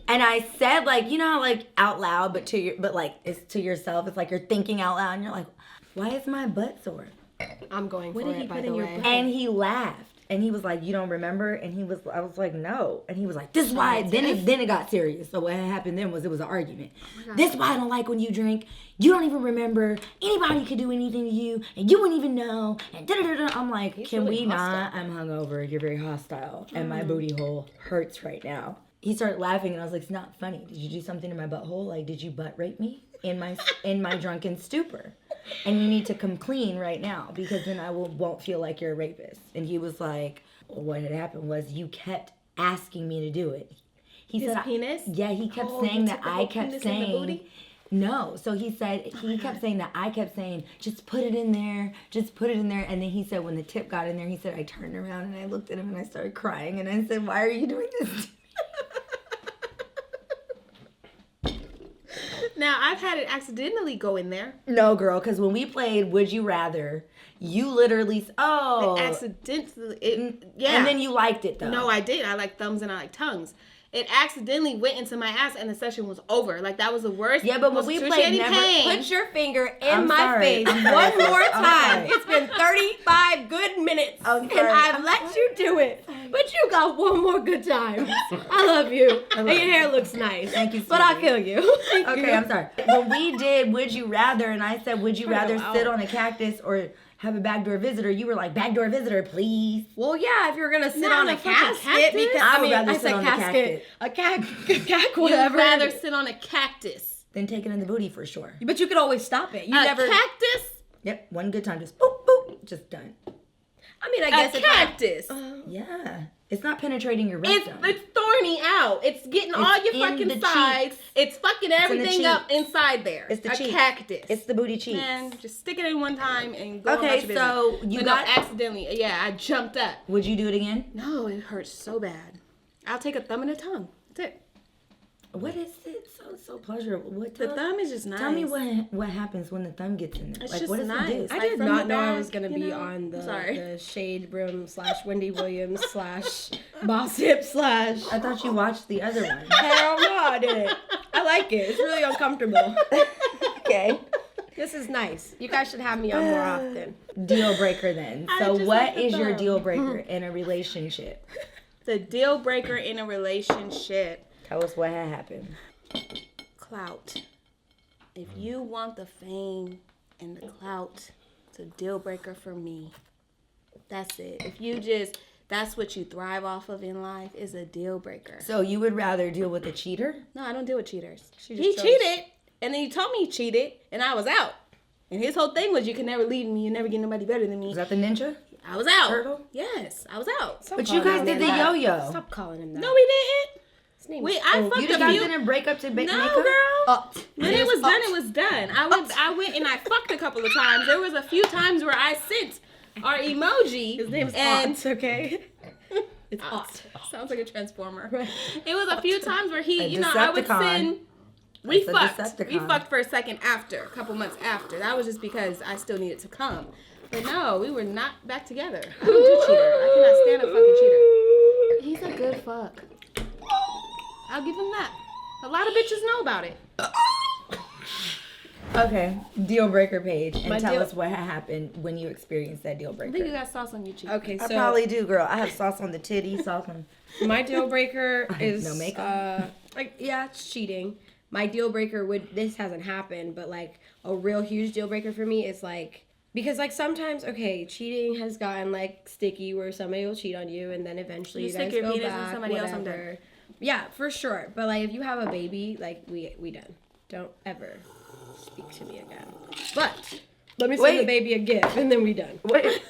Speaker 1: And I said, like, you know how, like, out loud, but like it's to yourself. It's like you're thinking out loud, and you're like, why is my butt sore?
Speaker 3: I'm going
Speaker 2: What
Speaker 3: for
Speaker 2: did he
Speaker 3: it, by
Speaker 2: put
Speaker 3: the
Speaker 2: in your
Speaker 3: way.
Speaker 2: butt?
Speaker 1: And he laughed. And he was like, you don't remember? And I was like, no. And he was like, this is why. Then it got serious. So what happened then was it was an argument. This is why I don't like when you drink. You don't even remember. Anybody could do anything to you, and you wouldn't even know. And da-da-da-da. I'm like, can
Speaker 3: really
Speaker 1: we
Speaker 3: hostile.
Speaker 1: not? I'm hungover. You're very hostile. And my booty hole hurts right now. He started laughing, and I was like, it's not funny. Did you do something to my butthole? Like, did you butt rape me in my drunken stupor? And you need to come clean right now, because then I won't feel like you're a rapist. And he was like, what had happened was you kept asking me to do it. He
Speaker 2: His
Speaker 1: said,
Speaker 2: penis?
Speaker 1: Yeah, he kept
Speaker 2: Oh,
Speaker 1: saying
Speaker 2: you
Speaker 1: that
Speaker 2: took the
Speaker 1: I
Speaker 2: whole
Speaker 1: kept
Speaker 2: penis in the
Speaker 1: saying.
Speaker 2: booty?
Speaker 1: No, so he said he kept saying that I kept saying, just put it in there, just put it in there. And then he said when the tip got in there, he said I turned around and I looked at him and I started crying and I said, why are you doing this to me?
Speaker 2: Now, I've had it accidentally go in there.
Speaker 1: No, girl, because when we played Would You Rather, you literally
Speaker 2: Accidentally. Yeah.
Speaker 1: and then you liked it though.
Speaker 2: No, I did. I like thumbs and I like tongues. It accidentally went into my ass and the session was over. Like, that was the worst.
Speaker 1: Yeah, but when
Speaker 2: most
Speaker 1: we played
Speaker 2: excruciating
Speaker 1: never
Speaker 2: pain.
Speaker 3: Put your finger in
Speaker 1: I'm
Speaker 3: my
Speaker 1: sorry.
Speaker 3: face
Speaker 1: I'm sorry.
Speaker 3: one more
Speaker 1: I'm
Speaker 3: time.
Speaker 1: sorry.
Speaker 3: It's been 35 good minutes,
Speaker 1: I'm
Speaker 3: and
Speaker 1: sorry.
Speaker 3: I've let you do it. But you got one more good time. I love you. And your hair looks nice.
Speaker 1: Thank you,
Speaker 3: But I'll
Speaker 1: sweetie.
Speaker 3: kill you. Thank
Speaker 1: Okay,
Speaker 3: you.
Speaker 1: I'm sorry. When we did Would You Rather, and I said, would you
Speaker 3: Trying to
Speaker 1: rather
Speaker 3: go
Speaker 1: sit
Speaker 3: out.
Speaker 1: on a cactus or have a backdoor visitor? You were like, backdoor visitor, please.
Speaker 3: Well, yeah, if you're gonna sit
Speaker 2: Not
Speaker 3: on a
Speaker 2: a fucking
Speaker 3: casket,
Speaker 2: cactus.
Speaker 3: because
Speaker 1: I
Speaker 3: I
Speaker 1: would
Speaker 3: mean,
Speaker 1: rather
Speaker 3: I
Speaker 1: sit
Speaker 3: said
Speaker 1: on the
Speaker 3: casket, a cack,
Speaker 2: You'd
Speaker 3: whatever.
Speaker 2: rather sit on a cactus.
Speaker 1: Then take it in the booty for sure.
Speaker 3: But you could always stop it. You
Speaker 2: A
Speaker 3: never.
Speaker 2: cactus?
Speaker 1: Yep, one good time, just boop, boop, just done.
Speaker 3: I mean, I
Speaker 2: A
Speaker 3: guess if I-
Speaker 2: cactus.
Speaker 1: Yeah. It's not penetrating your
Speaker 2: It's
Speaker 1: rectum.
Speaker 2: thorny out. It's getting all your
Speaker 1: in
Speaker 2: fucking
Speaker 1: the
Speaker 2: sides.
Speaker 1: cheeks.
Speaker 2: It's fucking
Speaker 1: in the
Speaker 2: everything up
Speaker 1: cheeks.
Speaker 2: inside there.
Speaker 1: It's the
Speaker 2: a
Speaker 1: cheeks.
Speaker 2: cactus.
Speaker 1: It's the booty cheeks.
Speaker 2: Man, just stick it in one time and go
Speaker 1: Okay,
Speaker 2: about your business.
Speaker 1: so you
Speaker 2: But
Speaker 1: got-
Speaker 2: no, accidentally. Yeah, I jumped up.
Speaker 1: Would you do it again?
Speaker 2: No, it hurts so bad. I'll take a thumb and a tongue. That's it.
Speaker 1: What is it? So pleasurable. What
Speaker 2: The thumb is just nice.
Speaker 1: Tell me what happens when the thumb gets in there.
Speaker 2: It's
Speaker 1: Like,
Speaker 2: just
Speaker 1: what does
Speaker 2: nice.
Speaker 1: it do?
Speaker 3: I
Speaker 2: Like,
Speaker 3: did
Speaker 2: from
Speaker 3: not
Speaker 2: the
Speaker 3: know I
Speaker 2: back,
Speaker 3: was gonna
Speaker 2: you
Speaker 3: be
Speaker 2: know?
Speaker 3: on
Speaker 2: Sorry.
Speaker 3: the Shade Room / Wendy Williams / Gossip /
Speaker 1: I thought you watched the other one.
Speaker 3: Hell no, I didn't. I like it. It's really uncomfortable.
Speaker 1: Okay.
Speaker 3: This is nice. You guys should have me on more often.
Speaker 1: Deal breaker then.
Speaker 2: I
Speaker 1: So
Speaker 2: just
Speaker 1: what
Speaker 2: like the
Speaker 1: is your
Speaker 2: thumb.
Speaker 1: deal breaker in a relationship?
Speaker 2: The deal breaker in a relationship.
Speaker 1: Tell us what had happened.
Speaker 2: Clout. If you want the fame and the clout, it's a deal breaker for me. That's it. If you just, that's what you thrive off of in life, is a deal breaker.
Speaker 1: So you would rather deal with a cheater?
Speaker 2: No, I don't deal with cheaters.
Speaker 3: just
Speaker 2: He
Speaker 3: chose-
Speaker 2: cheated, and then he told me he cheated, and I was out. And his whole thing was, you can never leave me, you never get nobody better than me.
Speaker 1: Is that the ninja?
Speaker 2: I was out.
Speaker 1: Turtle?
Speaker 2: Yes, I was out.
Speaker 3: Stop
Speaker 1: But you
Speaker 3: calling
Speaker 1: guys
Speaker 3: him
Speaker 1: did the
Speaker 3: that.
Speaker 1: yo-yo.
Speaker 3: Stop calling him that.
Speaker 2: No, we didn't.
Speaker 3: His name
Speaker 2: Wait,
Speaker 3: is
Speaker 2: I
Speaker 3: Oak.
Speaker 2: fucked
Speaker 1: You
Speaker 2: a
Speaker 1: guys
Speaker 2: few.
Speaker 1: didn't break up to make
Speaker 2: No,
Speaker 1: makeup?
Speaker 2: girl. When it was done,
Speaker 3: Up.
Speaker 2: it was done. I went and I fucked a couple of times. There was a few times where I sent our emoji.
Speaker 3: His name's
Speaker 2: and
Speaker 3: Ott, okay? It's Ott.
Speaker 2: Sounds like a transformer.
Speaker 3: Right.
Speaker 2: It was a few times where he,
Speaker 1: A
Speaker 2: I would
Speaker 1: Decepticon.
Speaker 2: send. We
Speaker 1: That's a
Speaker 2: fucked. We
Speaker 1: Decepticon.
Speaker 2: fucked for a second after, a couple months after. That was just because I still needed to come. But no, we were not back together. I don't do cheater. I cannot stand a fucking cheater. He's a good fuck. I'll give him that. A lot of bitches know about it.
Speaker 1: Okay, deal breaker page, and
Speaker 3: My
Speaker 1: tell
Speaker 3: deal-
Speaker 1: us what had happened when you experienced that deal
Speaker 2: I think you
Speaker 1: breaker.
Speaker 2: got sauce on your cheek.
Speaker 3: Okay,
Speaker 1: I
Speaker 3: so
Speaker 1: probably do, girl. I have sauce on the titty, sauce on.
Speaker 3: my deal breaker is
Speaker 1: No makeup.
Speaker 3: like yeah, it's cheating. My deal breaker would this hasn't happened, but like a real huge deal breaker for me is like because like sometimes okay, cheating has gotten like sticky where somebody will cheat on you and then eventually
Speaker 2: You
Speaker 3: you,
Speaker 2: stick
Speaker 3: guys
Speaker 2: your
Speaker 3: go
Speaker 2: penis in
Speaker 3: back,
Speaker 2: somebody else, I'm done.
Speaker 3: whatever. Yeah, for sure. But like if you have a baby, like we done. Don't ever speak to me again. But let me send
Speaker 1: Wait.
Speaker 3: the baby a gift and then we done.
Speaker 1: Wait,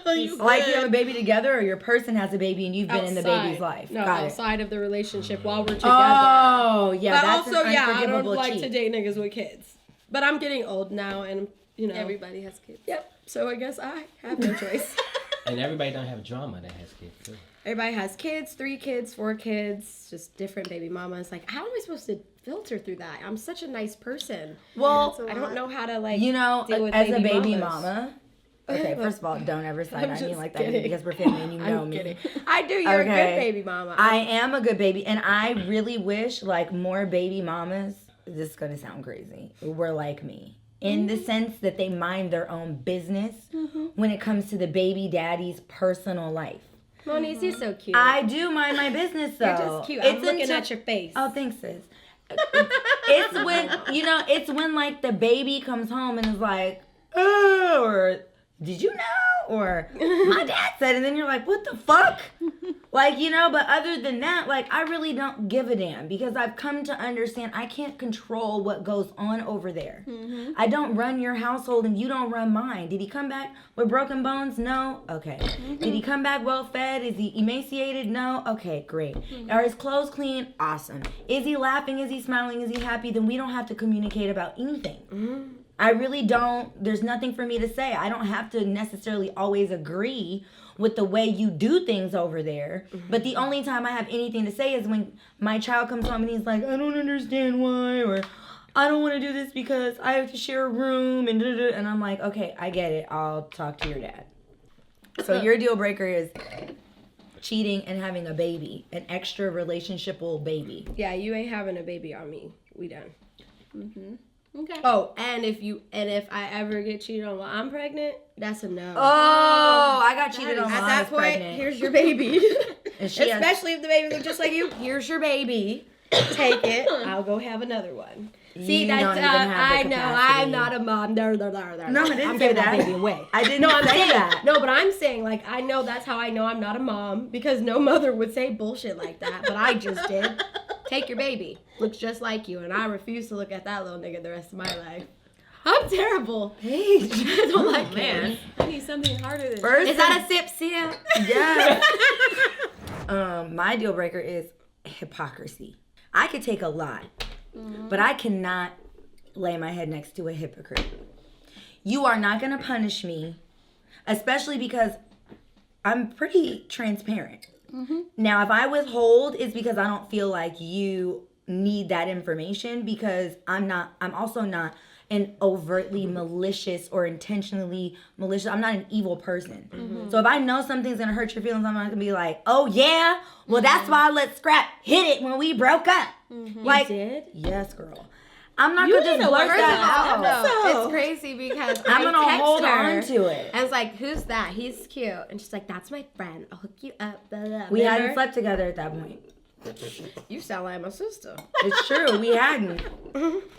Speaker 1: like you have a baby together, or your person has a baby and you've been in the
Speaker 3: Outside.
Speaker 1: baby's life.
Speaker 3: No,
Speaker 1: Got it.
Speaker 3: outside of the relationship while we're together.
Speaker 1: Oh, yeah,
Speaker 3: But
Speaker 1: that's
Speaker 3: also,
Speaker 1: an
Speaker 3: yeah, I
Speaker 1: unforgivable
Speaker 3: don't like
Speaker 1: cheat.
Speaker 3: to date niggas with kids. But I'm getting old now, and you know.
Speaker 2: Everybody has kids.
Speaker 3: Yep. So I guess I have no choice.
Speaker 4: And everybody don't have drama that has kids too.
Speaker 3: Everybody has kids, 3 kids, 4 kids, just different baby mamas. Like, how am I supposed to filter through that? I'm such a nice person.
Speaker 1: Well,
Speaker 3: I don't know how to like.
Speaker 1: you know,
Speaker 3: deal with
Speaker 1: as a baby
Speaker 3: mamas.
Speaker 1: mama. Okay, first of all, don't ever side
Speaker 3: I'm
Speaker 1: on me
Speaker 3: just
Speaker 1: like that
Speaker 3: kidding.
Speaker 1: because we're family and you know
Speaker 3: I'm
Speaker 1: me.
Speaker 3: kidding. I do. You're a good
Speaker 1: Okay.
Speaker 3: baby mama.
Speaker 1: I am a good baby, and I really wish like more baby mamas. This is gonna sound crazy. Were like me. in the sense that they mind their own business when it comes to the baby daddy's personal life.
Speaker 3: Moniz, you're so cute.
Speaker 1: I do mind my business though.
Speaker 3: You're just cute. I'm looking at your face.
Speaker 1: Oh, thanks, sis. It's when, it's when like the baby comes home and is like, oh, or did you know? Or my dad said, and then you're like, what the fuck? Like, but other than that, like, I really don't give a damn because I've come to understand I can't control what goes on over there. I don't run your household and you don't run mine. Did he come back with broken bones? No? Okay. Did he come back well fed? Is he emaciated? No? Okay, great. Are his clothes clean? Awesome. Is he laughing? Is he smiling? Is he happy? Then we don't have to communicate about anything. I really don't. There's nothing for me to say. I don't have to necessarily always agree with the way you do things over there. But the only time I have anything to say is when my child comes home and he's like, I don't understand why, or I don't want to do this because I have to share a room, and da-da-da. And I'm like, okay, I get it. I'll talk to your dad. So your deal breaker is cheating and having a baby, an extra relationshipable baby.
Speaker 3: Yeah, you ain't having a baby on me. We done.
Speaker 2: Okay.
Speaker 3: Oh, and if I ever get cheated on while I'm pregnant, that's a no.
Speaker 1: Oh, I got cheated on
Speaker 3: At
Speaker 1: while I
Speaker 3: that
Speaker 1: was
Speaker 3: point,
Speaker 1: pregnant.
Speaker 3: here's your baby.
Speaker 1: And she has-
Speaker 3: Especially if the baby looks just like you. Here's your baby. Take it. I'll go have another one. See,
Speaker 1: You
Speaker 3: that's
Speaker 1: don't even have the
Speaker 3: I know.
Speaker 1: capacity.
Speaker 3: I'm not a mom. No,
Speaker 1: I didn't
Speaker 3: I'm
Speaker 1: say
Speaker 3: giving
Speaker 1: that.
Speaker 3: baby away.
Speaker 1: I didn't
Speaker 3: No, I'm
Speaker 1: say
Speaker 3: saying
Speaker 1: that.
Speaker 3: No, but I'm saying like I know that's how I know I'm not a mom because no mother would say bullshit like that, but I just did. Take your baby. Looks just like you, and I refuse to look at that little nigga the rest of my life. I'm terrible.
Speaker 1: Paige.
Speaker 3: I don't like man.
Speaker 2: I need something harder than
Speaker 1: First
Speaker 3: Is that a sip?
Speaker 1: Yeah. My deal breaker is hypocrisy. I could take a lot, but I cannot lay my head next to a hypocrite. You are not going to punish me, especially because I'm pretty transparent. Now, if I withhold, it's because I don't feel like you need that information because I'm also not an overtly malicious or intentionally malicious. I'm not an evil person. So if I know something's gonna hurt your feelings, I'm not gonna be like, oh yeah, well that's why I let Scrap hit it when we broke up. Like,
Speaker 3: You did?
Speaker 1: Yes, girl. I'm not
Speaker 2: You
Speaker 1: gonna
Speaker 2: need
Speaker 1: just
Speaker 2: to
Speaker 1: blurt
Speaker 2: work
Speaker 1: that
Speaker 2: on
Speaker 1: out.
Speaker 3: No, it's crazy because
Speaker 1: I'm
Speaker 3: I
Speaker 1: gonna
Speaker 3: text
Speaker 1: hold
Speaker 3: her,
Speaker 1: on to it.
Speaker 3: And it's like, who's that? He's cute. And she's like, that's my friend. I'll hook you up. Blah, blah.
Speaker 1: We
Speaker 3: Remember?
Speaker 1: hadn't slept together at that point.
Speaker 3: You sound like my sister.
Speaker 1: It's true, we hadn't.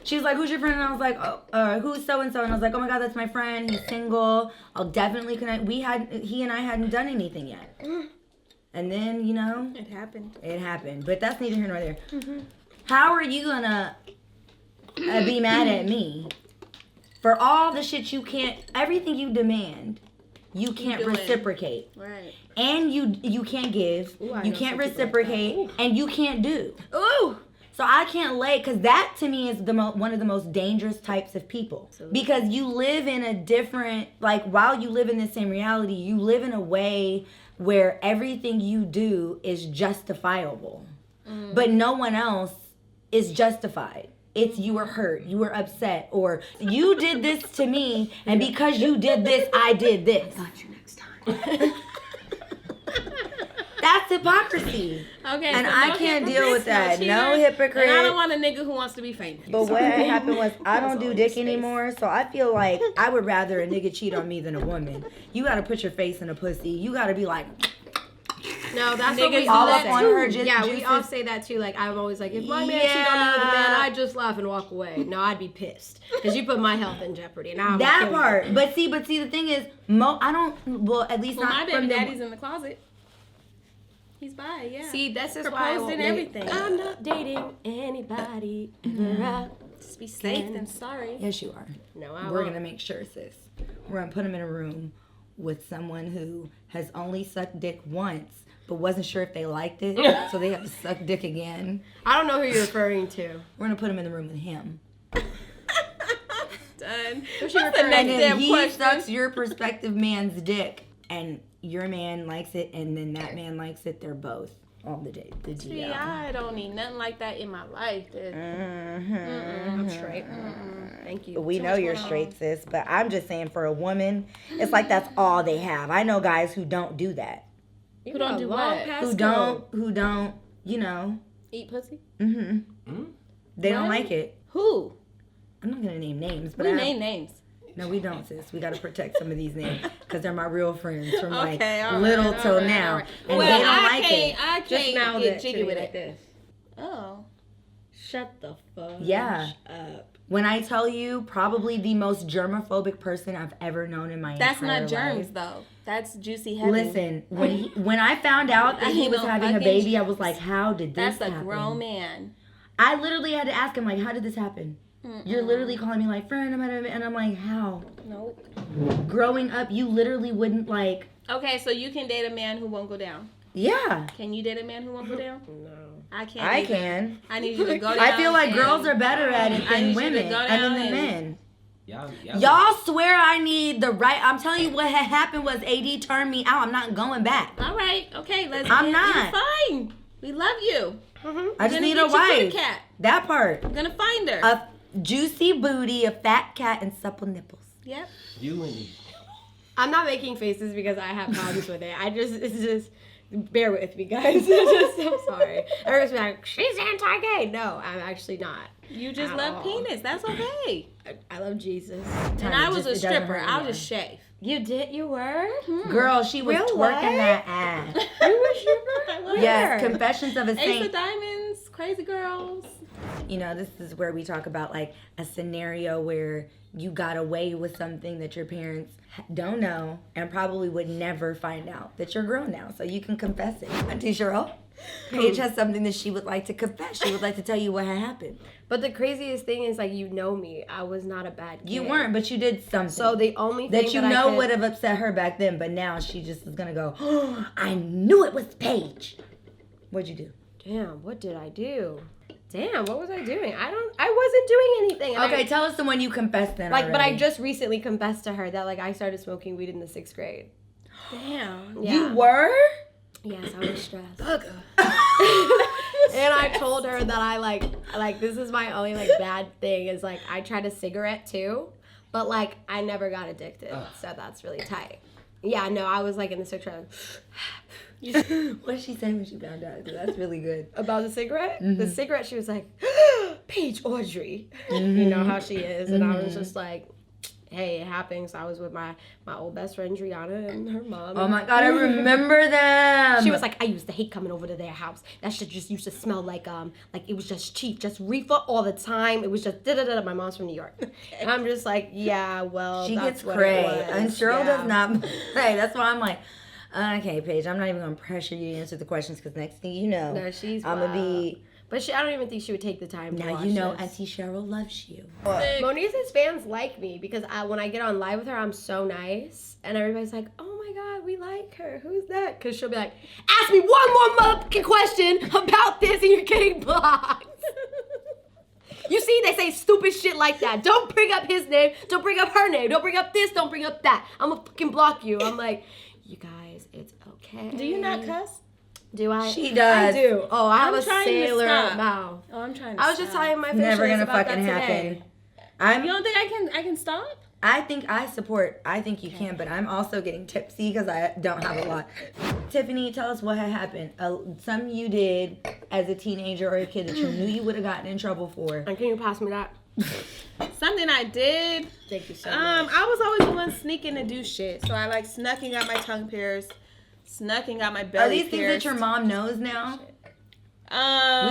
Speaker 1: She was like, who's your friend? And I was like, who's so-and-so? And I was like, oh my God, that's my friend. He's single. I'll definitely connect. He and I hadn't done anything yet. And then,
Speaker 2: it happened.
Speaker 1: it happened. But that's neither here nor there. How are you gonna be mad at me for all the shit everything you demand, you can't
Speaker 2: doing.
Speaker 1: reciprocate.
Speaker 2: Right.
Speaker 1: And you can't give,
Speaker 3: Ooh, I
Speaker 1: you
Speaker 3: know
Speaker 1: can't
Speaker 3: some people like
Speaker 1: reciprocate, and you can't do.
Speaker 3: Ooh!
Speaker 1: So I can't lay, because that to me is one of the most dangerous types of people.
Speaker 3: Absolutely.
Speaker 1: Because you live in a different, like while you live in the same reality, you live in a way where everything you do is justifiable. But no one else is justified. It's you were hurt, you were upset, or you did this to me, and because you did this, I did this.
Speaker 3: Got you next time.
Speaker 1: That's hypocrisy.
Speaker 2: Okay.
Speaker 1: And
Speaker 2: so
Speaker 1: I
Speaker 2: no
Speaker 1: can't
Speaker 2: hypocrites,
Speaker 1: deal with that.
Speaker 2: cheaters,
Speaker 1: No hypocrite.
Speaker 2: And I don't want a nigga who wants to be famous.
Speaker 1: But what happened was I don't
Speaker 2: That's
Speaker 1: do
Speaker 2: all
Speaker 1: dick
Speaker 2: in space.
Speaker 1: anymore, so I feel like I would rather a nigga cheat on me than a woman. You gotta put your face in a pussy. You gotta be like,
Speaker 3: No, that's what we
Speaker 2: Niggas
Speaker 3: all
Speaker 2: do that
Speaker 3: say.
Speaker 1: on her
Speaker 3: Yeah, we all
Speaker 1: juices.
Speaker 3: say that too. Like, I'm always like, if my man cheat on me with a man, I'd just laugh and walk away. No, I'd be pissed. Because you put my health in jeopardy. Now
Speaker 1: that part. But see, the thing is, I don't, well, at least
Speaker 2: Well, my
Speaker 1: not
Speaker 2: baby
Speaker 1: from the,
Speaker 2: daddy's in the closet. He's bi, yeah.
Speaker 3: See, this is why I
Speaker 2: Proposed
Speaker 3: won't
Speaker 2: and
Speaker 3: date.
Speaker 2: everything.
Speaker 3: I'm not dating anybody ever.
Speaker 2: Just be safe than sorry.
Speaker 1: Yes, you are.
Speaker 3: No, I
Speaker 1: We're
Speaker 3: won't.
Speaker 1: gonna make sure, sis. We're gonna put him in a room with someone who has only sucked dick once, but wasn't sure if they liked it, so they have to suck dick again.
Speaker 3: I don't know who you're referring to.
Speaker 1: We're gonna put him in the room with him.
Speaker 2: Done.
Speaker 3: Who's
Speaker 2: What's
Speaker 3: she
Speaker 2: the
Speaker 3: referring
Speaker 2: next
Speaker 1: And then
Speaker 2: damn
Speaker 1: he
Speaker 2: question?
Speaker 1: sucks your prospective man's dick, and your man likes it, and then that man likes it. They're both on the date. The
Speaker 2: See,
Speaker 1: DL.
Speaker 2: I don't need nothing like that in my life. Dude.
Speaker 3: I'm straight. Thank you.
Speaker 1: We know you're straight, sis, but I'm just saying for a woman, it's like that's all they have. I know guys who don't do that.
Speaker 3: You
Speaker 2: Who don't
Speaker 3: got
Speaker 2: do
Speaker 3: long
Speaker 2: what?
Speaker 3: pass
Speaker 1: Who
Speaker 3: go.
Speaker 1: don't,
Speaker 2: Eat pussy?
Speaker 1: they don't
Speaker 2: What?
Speaker 1: like it.
Speaker 2: Who?
Speaker 1: I'm not gonna name names, but
Speaker 2: We name names.
Speaker 1: No, we don't, sis. We gotta protect some of these names because they're my real friends from like
Speaker 2: Okay, all right,
Speaker 1: little
Speaker 2: all
Speaker 1: till
Speaker 2: right,
Speaker 1: now,
Speaker 2: all right.
Speaker 1: and
Speaker 2: Well,
Speaker 1: they don't
Speaker 2: I
Speaker 1: like
Speaker 2: can't,
Speaker 1: it.
Speaker 2: I
Speaker 3: Just mouth
Speaker 2: can't get
Speaker 3: it
Speaker 2: jiggy
Speaker 3: to me
Speaker 2: with
Speaker 3: like
Speaker 2: it.
Speaker 3: this.
Speaker 2: Oh.
Speaker 3: Shut the fuck
Speaker 1: Yeah.
Speaker 3: up.
Speaker 1: When I tell you, probably the most germophobic person I've ever known in my
Speaker 2: That's
Speaker 1: entire
Speaker 2: not germs
Speaker 1: life.
Speaker 2: though. That's juicy heaven.
Speaker 1: Listen, when I found out that he
Speaker 2: ain't
Speaker 1: was
Speaker 2: no
Speaker 1: having a
Speaker 2: fucking
Speaker 1: baby, I
Speaker 2: germs.
Speaker 1: was like, how did this
Speaker 2: That's a
Speaker 1: happen?
Speaker 2: grown man.
Speaker 1: I literally had to ask him, like, how did this happen? You're literally calling me like, friend, and I'm like, how?
Speaker 2: Nope.
Speaker 1: Growing up, you literally wouldn't like,
Speaker 2: Okay, so you can date a man who won't go down.
Speaker 1: yeah,
Speaker 2: Can you date a man who won't go down?
Speaker 3: No.
Speaker 2: I can't.
Speaker 1: I
Speaker 2: either.
Speaker 1: can.
Speaker 2: I need you to go down.
Speaker 1: I feel like
Speaker 2: and-
Speaker 1: girls are better at it
Speaker 2: I
Speaker 1: than
Speaker 2: need you to
Speaker 1: women,
Speaker 2: go
Speaker 1: and then
Speaker 2: down
Speaker 1: the
Speaker 2: and-
Speaker 1: men.
Speaker 4: Y'all
Speaker 1: Y'all swear I need the right. I'm telling you, what had happened was AD turned me out. I'm not going back.
Speaker 2: All right. Okay. Let's.
Speaker 1: I'm not.
Speaker 2: You're fine. We love you.
Speaker 1: I just
Speaker 2: Gonna
Speaker 1: need
Speaker 2: get
Speaker 1: a
Speaker 2: your kitty
Speaker 1: wife.
Speaker 2: cat.
Speaker 1: That part.
Speaker 2: I'm gonna find her.
Speaker 1: A juicy booty, a fat cat, and supple nipples.
Speaker 2: Yep.
Speaker 4: You and me.
Speaker 3: I'm not making faces because I have problems with it. It's just, bear with me, guys. I'm sorry. Everyone's like, she's anti-gay. No, I'm actually not.
Speaker 2: You just
Speaker 3: At
Speaker 2: love
Speaker 3: all.
Speaker 2: penis. That's okay.
Speaker 3: I love Jesus.
Speaker 2: And I was a stripper. I'll just shave.
Speaker 3: You did? You were?
Speaker 1: Girl, she was
Speaker 3: Real
Speaker 1: twerking
Speaker 3: what?
Speaker 1: that ass.
Speaker 3: You were stripper?
Speaker 1: Yes, Confessions of a
Speaker 2: Ace
Speaker 1: Saint.
Speaker 2: of Diamonds, Crazy Girls.
Speaker 1: You know, this is where we talk about like a scenario where you got away with something that your parents don't know and probably would never find out that you're grown now. So you can confess it. Auntie Cheryl, Paige has something that she would like to confess. She would like to tell you what had happened.
Speaker 3: But the craziest thing is, like, you know me. I was not a bad kid.
Speaker 1: You weren't, but you did something.
Speaker 3: So the only thing
Speaker 1: that you
Speaker 3: I
Speaker 1: know
Speaker 3: could-
Speaker 1: would have upset her back then, but now she just is gonna go, oh, I knew it was Paige. What'd you do?
Speaker 3: Damn, what did I do? Damn, what was I doing? I wasn't doing anything. And
Speaker 1: Okay,
Speaker 3: I,
Speaker 1: tell us the one you confessed then.
Speaker 3: like, but I
Speaker 1: already.
Speaker 3: just recently confessed to her that, like, I started smoking weed in the 6th grade.
Speaker 2: Damn.
Speaker 3: Yeah.
Speaker 1: You were?
Speaker 3: Yes, I was stressed. And I told her that I like this is my only like bad thing is like I tried a cigarette too, but like I never got addicted, so that's really tight. Yeah, no, I was like in the 6th grade.
Speaker 1: What did she say when she found out? 'Cause that's really good.
Speaker 3: About the cigarette?
Speaker 1: Mm-hmm.
Speaker 3: The cigarette, she was like, Paige Audrey. You know how she is. And I was just like, hey, it happens. I was with my old best friend, Driana, and her mom.
Speaker 1: Oh my God, I remember them.
Speaker 3: She was like, I used to hate coming over to their house. That shit just used to smell like it was just cheap, just reefer all the time. It was just da-da-da. My mom's from New York. And I'm just like, yeah, well,
Speaker 1: she
Speaker 3: that's
Speaker 1: gets
Speaker 3: what
Speaker 1: cray.
Speaker 3: it was.
Speaker 1: And Cheryl
Speaker 3: Yeah.
Speaker 1: does not play. That's why I'm like, okay, Paige, I'm not even going to pressure you to answer the questions because next thing you know,
Speaker 3: No, she's
Speaker 1: I'm going to be,
Speaker 3: But I don't even think she would take the time to
Speaker 1: now
Speaker 3: watch
Speaker 1: you know
Speaker 3: this.
Speaker 1: Auntie Cheryl loves you.
Speaker 3: Moniza's fans like me because when I get on live with her, I'm so nice. And everybody's like, oh my God, we like her. Who's that? Because she'll be like, ask me one more motherfucking question about this and you're getting blocked. You see, they say stupid shit like that. Don't bring up his name. Don't bring up her name. Don't bring up this. Don't bring up that. I'm going to fucking block you. I'm like, you guys, it's okay.
Speaker 2: Do you not cuss?
Speaker 3: Do I?
Speaker 1: She does.
Speaker 3: I do. Oh, I have
Speaker 2: I'm
Speaker 3: a
Speaker 2: trying to
Speaker 3: sailor
Speaker 2: stop.
Speaker 3: mouth.
Speaker 2: Oh, I'm trying to
Speaker 3: I was just
Speaker 2: stop.
Speaker 3: telling my
Speaker 1: Never
Speaker 3: fishes
Speaker 1: gonna
Speaker 3: about
Speaker 1: fucking
Speaker 3: that today.
Speaker 1: happen. I'm.
Speaker 2: You don't think I can stop?
Speaker 1: I think I support. I think you can, but I'm also getting tipsy because I don't have a lot. Tiffany, tell us what had happened. Something you did as a teenager or a kid that you knew you would have gotten in trouble for.
Speaker 3: And can you pass me that?
Speaker 2: Something I did.
Speaker 3: Thank you so much.
Speaker 2: I was always the one sneaking to do shit. So I like snucking out my tongue pierced, snucking out my belly
Speaker 1: Are these things that
Speaker 2: pierced.
Speaker 1: your mom knows now? We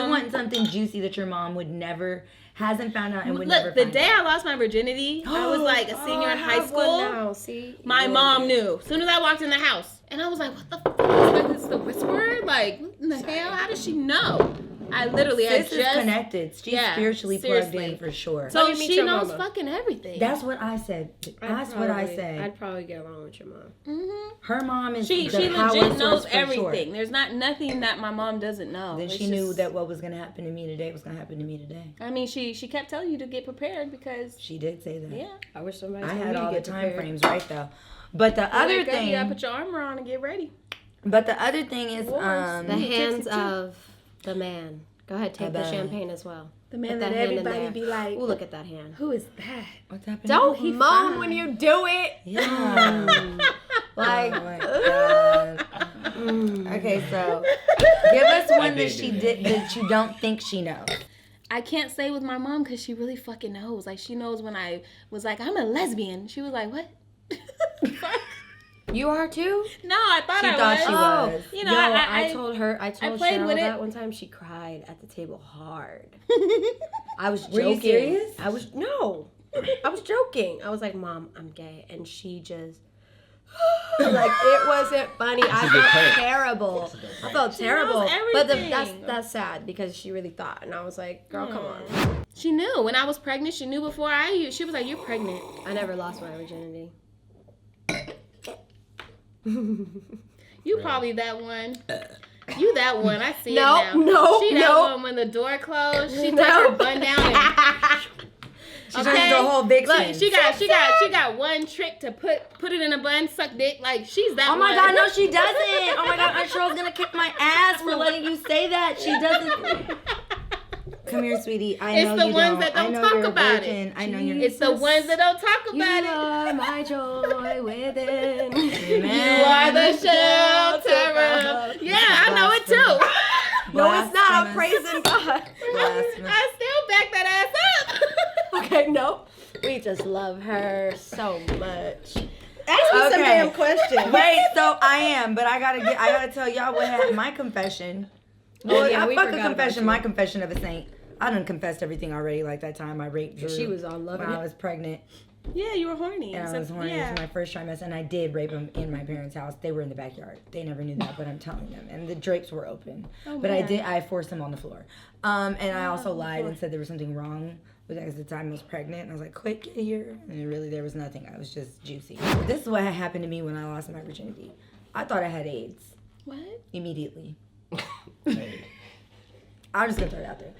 Speaker 1: want something juicy that your mom would never, hasn't found out and would never
Speaker 2: Look, the
Speaker 1: find
Speaker 2: day
Speaker 1: out.
Speaker 2: I lost my virginity, I was like a senior in high school.
Speaker 3: Now, see?
Speaker 2: My mom knew. As soon as I walked in the house. And I was like, what the fuck? Is this the whisperer? Like, what in the hell? How does she know? I literally,
Speaker 1: Sis
Speaker 2: I
Speaker 1: is
Speaker 2: just...
Speaker 1: connected. She's
Speaker 2: Yeah,
Speaker 1: spiritually plugged
Speaker 2: seriously.
Speaker 1: in for sure.
Speaker 2: So
Speaker 3: Let me meet
Speaker 2: she
Speaker 3: your
Speaker 2: knows
Speaker 3: mama.
Speaker 2: fucking everything.
Speaker 1: That's what I said. That's what I said.
Speaker 3: I'd probably get along with your mom.
Speaker 2: Mm-hmm.
Speaker 1: Her mom is
Speaker 2: She
Speaker 1: the power
Speaker 2: legit
Speaker 1: source
Speaker 2: knows
Speaker 1: for
Speaker 2: everything.
Speaker 1: Sure.
Speaker 2: There's nothing that my mom doesn't know.
Speaker 1: Then
Speaker 2: It's
Speaker 1: she knew
Speaker 2: just-
Speaker 1: that what was going to happen to me today was going to happen to me today.
Speaker 2: I mean, she kept telling you to get prepared because
Speaker 1: She did say that.
Speaker 2: yeah.
Speaker 3: I wish somebody
Speaker 1: I
Speaker 3: told me
Speaker 1: had
Speaker 3: to
Speaker 1: all the
Speaker 3: get
Speaker 1: time
Speaker 3: prepared.
Speaker 1: frames right though. But the other
Speaker 2: Wake up, you gotta
Speaker 1: thing,
Speaker 2: put your armor on and get ready.
Speaker 1: but the other thing is,
Speaker 3: The hands
Speaker 2: too.
Speaker 3: of the man. Go ahead, take the
Speaker 1: man.
Speaker 3: champagne as well.
Speaker 2: The man
Speaker 3: Put
Speaker 2: that
Speaker 3: hand in
Speaker 2: everybody
Speaker 3: there.
Speaker 2: be like,
Speaker 3: Ooh, look at that hand.
Speaker 2: who is that?
Speaker 1: what's happening?
Speaker 3: Don't
Speaker 2: he
Speaker 3: moan
Speaker 2: fine.
Speaker 3: when you do it.
Speaker 1: Yeah.
Speaker 3: Like,
Speaker 1: Oh my God. Okay, so give us one that she did that you don't think she knows.
Speaker 2: I can't stay with my mom because she really fucking knows. Like, she knows when I was like, I'm a lesbian. She was like, what? Fuck.
Speaker 3: You are too?
Speaker 2: No, I thought
Speaker 1: She
Speaker 2: I
Speaker 1: thought
Speaker 2: was.
Speaker 1: she was.
Speaker 2: You know,
Speaker 3: Yo,
Speaker 2: I
Speaker 3: I told
Speaker 2: played
Speaker 3: Cheryl
Speaker 2: with it.
Speaker 3: that one time. She cried at the table hard. I was joking.
Speaker 1: Were you serious?
Speaker 3: I was joking. I was like, Mom, I'm gay. And she just like, it wasn't funny. I
Speaker 4: a good
Speaker 3: felt
Speaker 4: prank.
Speaker 3: terrible. I felt
Speaker 2: She
Speaker 3: terrible.
Speaker 2: knows
Speaker 3: But
Speaker 2: everything.
Speaker 3: that's sad because she really thought. And I was like, girl, come on.
Speaker 2: She knew. When I was pregnant, she knew before she was like, you're pregnant.
Speaker 3: I never lost my virginity.
Speaker 2: You probably that one. You that one. I see
Speaker 3: No,
Speaker 2: it now.
Speaker 3: no,
Speaker 2: She that
Speaker 3: no.
Speaker 2: one when the door closed. She
Speaker 3: No.
Speaker 2: took her bun down and
Speaker 1: She turned into a whole vixen.
Speaker 2: look, she got one trick to put it in a bun, suck dick. Like, she's that
Speaker 1: Oh my
Speaker 2: one.
Speaker 1: God, no, she doesn't. Oh my God, Aunt Cheryl's gonna kick my ass for letting you say that. She doesn't. Come here, sweetie. I
Speaker 2: It's
Speaker 1: know
Speaker 2: the
Speaker 1: you
Speaker 2: ones
Speaker 1: don't.
Speaker 2: that don't
Speaker 1: I know
Speaker 2: talk
Speaker 1: you're a
Speaker 2: about it.
Speaker 1: virgin. I know you're.
Speaker 2: It's the ones that don't talk
Speaker 3: You
Speaker 2: about it.
Speaker 3: are my joy within.
Speaker 2: You are the shelter. Yeah, I know it too.
Speaker 3: No, it's not. I'm
Speaker 1: Blasphemous.
Speaker 3: praising God.
Speaker 1: Blasphemous.
Speaker 2: I still back that ass up.
Speaker 3: Okay, no. We just love her so much.
Speaker 5: Ask me some
Speaker 1: Okay.
Speaker 5: damn questions.
Speaker 1: Wait, so I am, but I gotta tell y'all what happened. My confession. Well,
Speaker 3: yeah,
Speaker 1: I
Speaker 3: we
Speaker 1: fuck a
Speaker 3: forgot about
Speaker 1: confession.
Speaker 3: you.
Speaker 1: My confession of a saint. I done confessed everything already. Like that time I raped Drew.
Speaker 3: She was on
Speaker 1: when
Speaker 3: loving
Speaker 1: I
Speaker 3: it.
Speaker 1: was pregnant
Speaker 2: Yeah, you were horny.
Speaker 1: and I
Speaker 2: So,
Speaker 1: was horny.
Speaker 2: yeah.
Speaker 1: It was my first trimester, and I did rape him in my parents' house. They were in the backyard. They never knew that, but I'm telling them. And the drapes were open. But I forced him on the floor. And I also lied and said there was something wrong with that, 'cause at the time I was pregnant, and I was like, "Quick, get here!" And really, there was nothing. I was just juicy. This is what happened to me when I lost my virginity. I thought I had AIDS
Speaker 2: What?
Speaker 1: immediately.
Speaker 4: Hey.
Speaker 1: I'm just gonna throw it out there.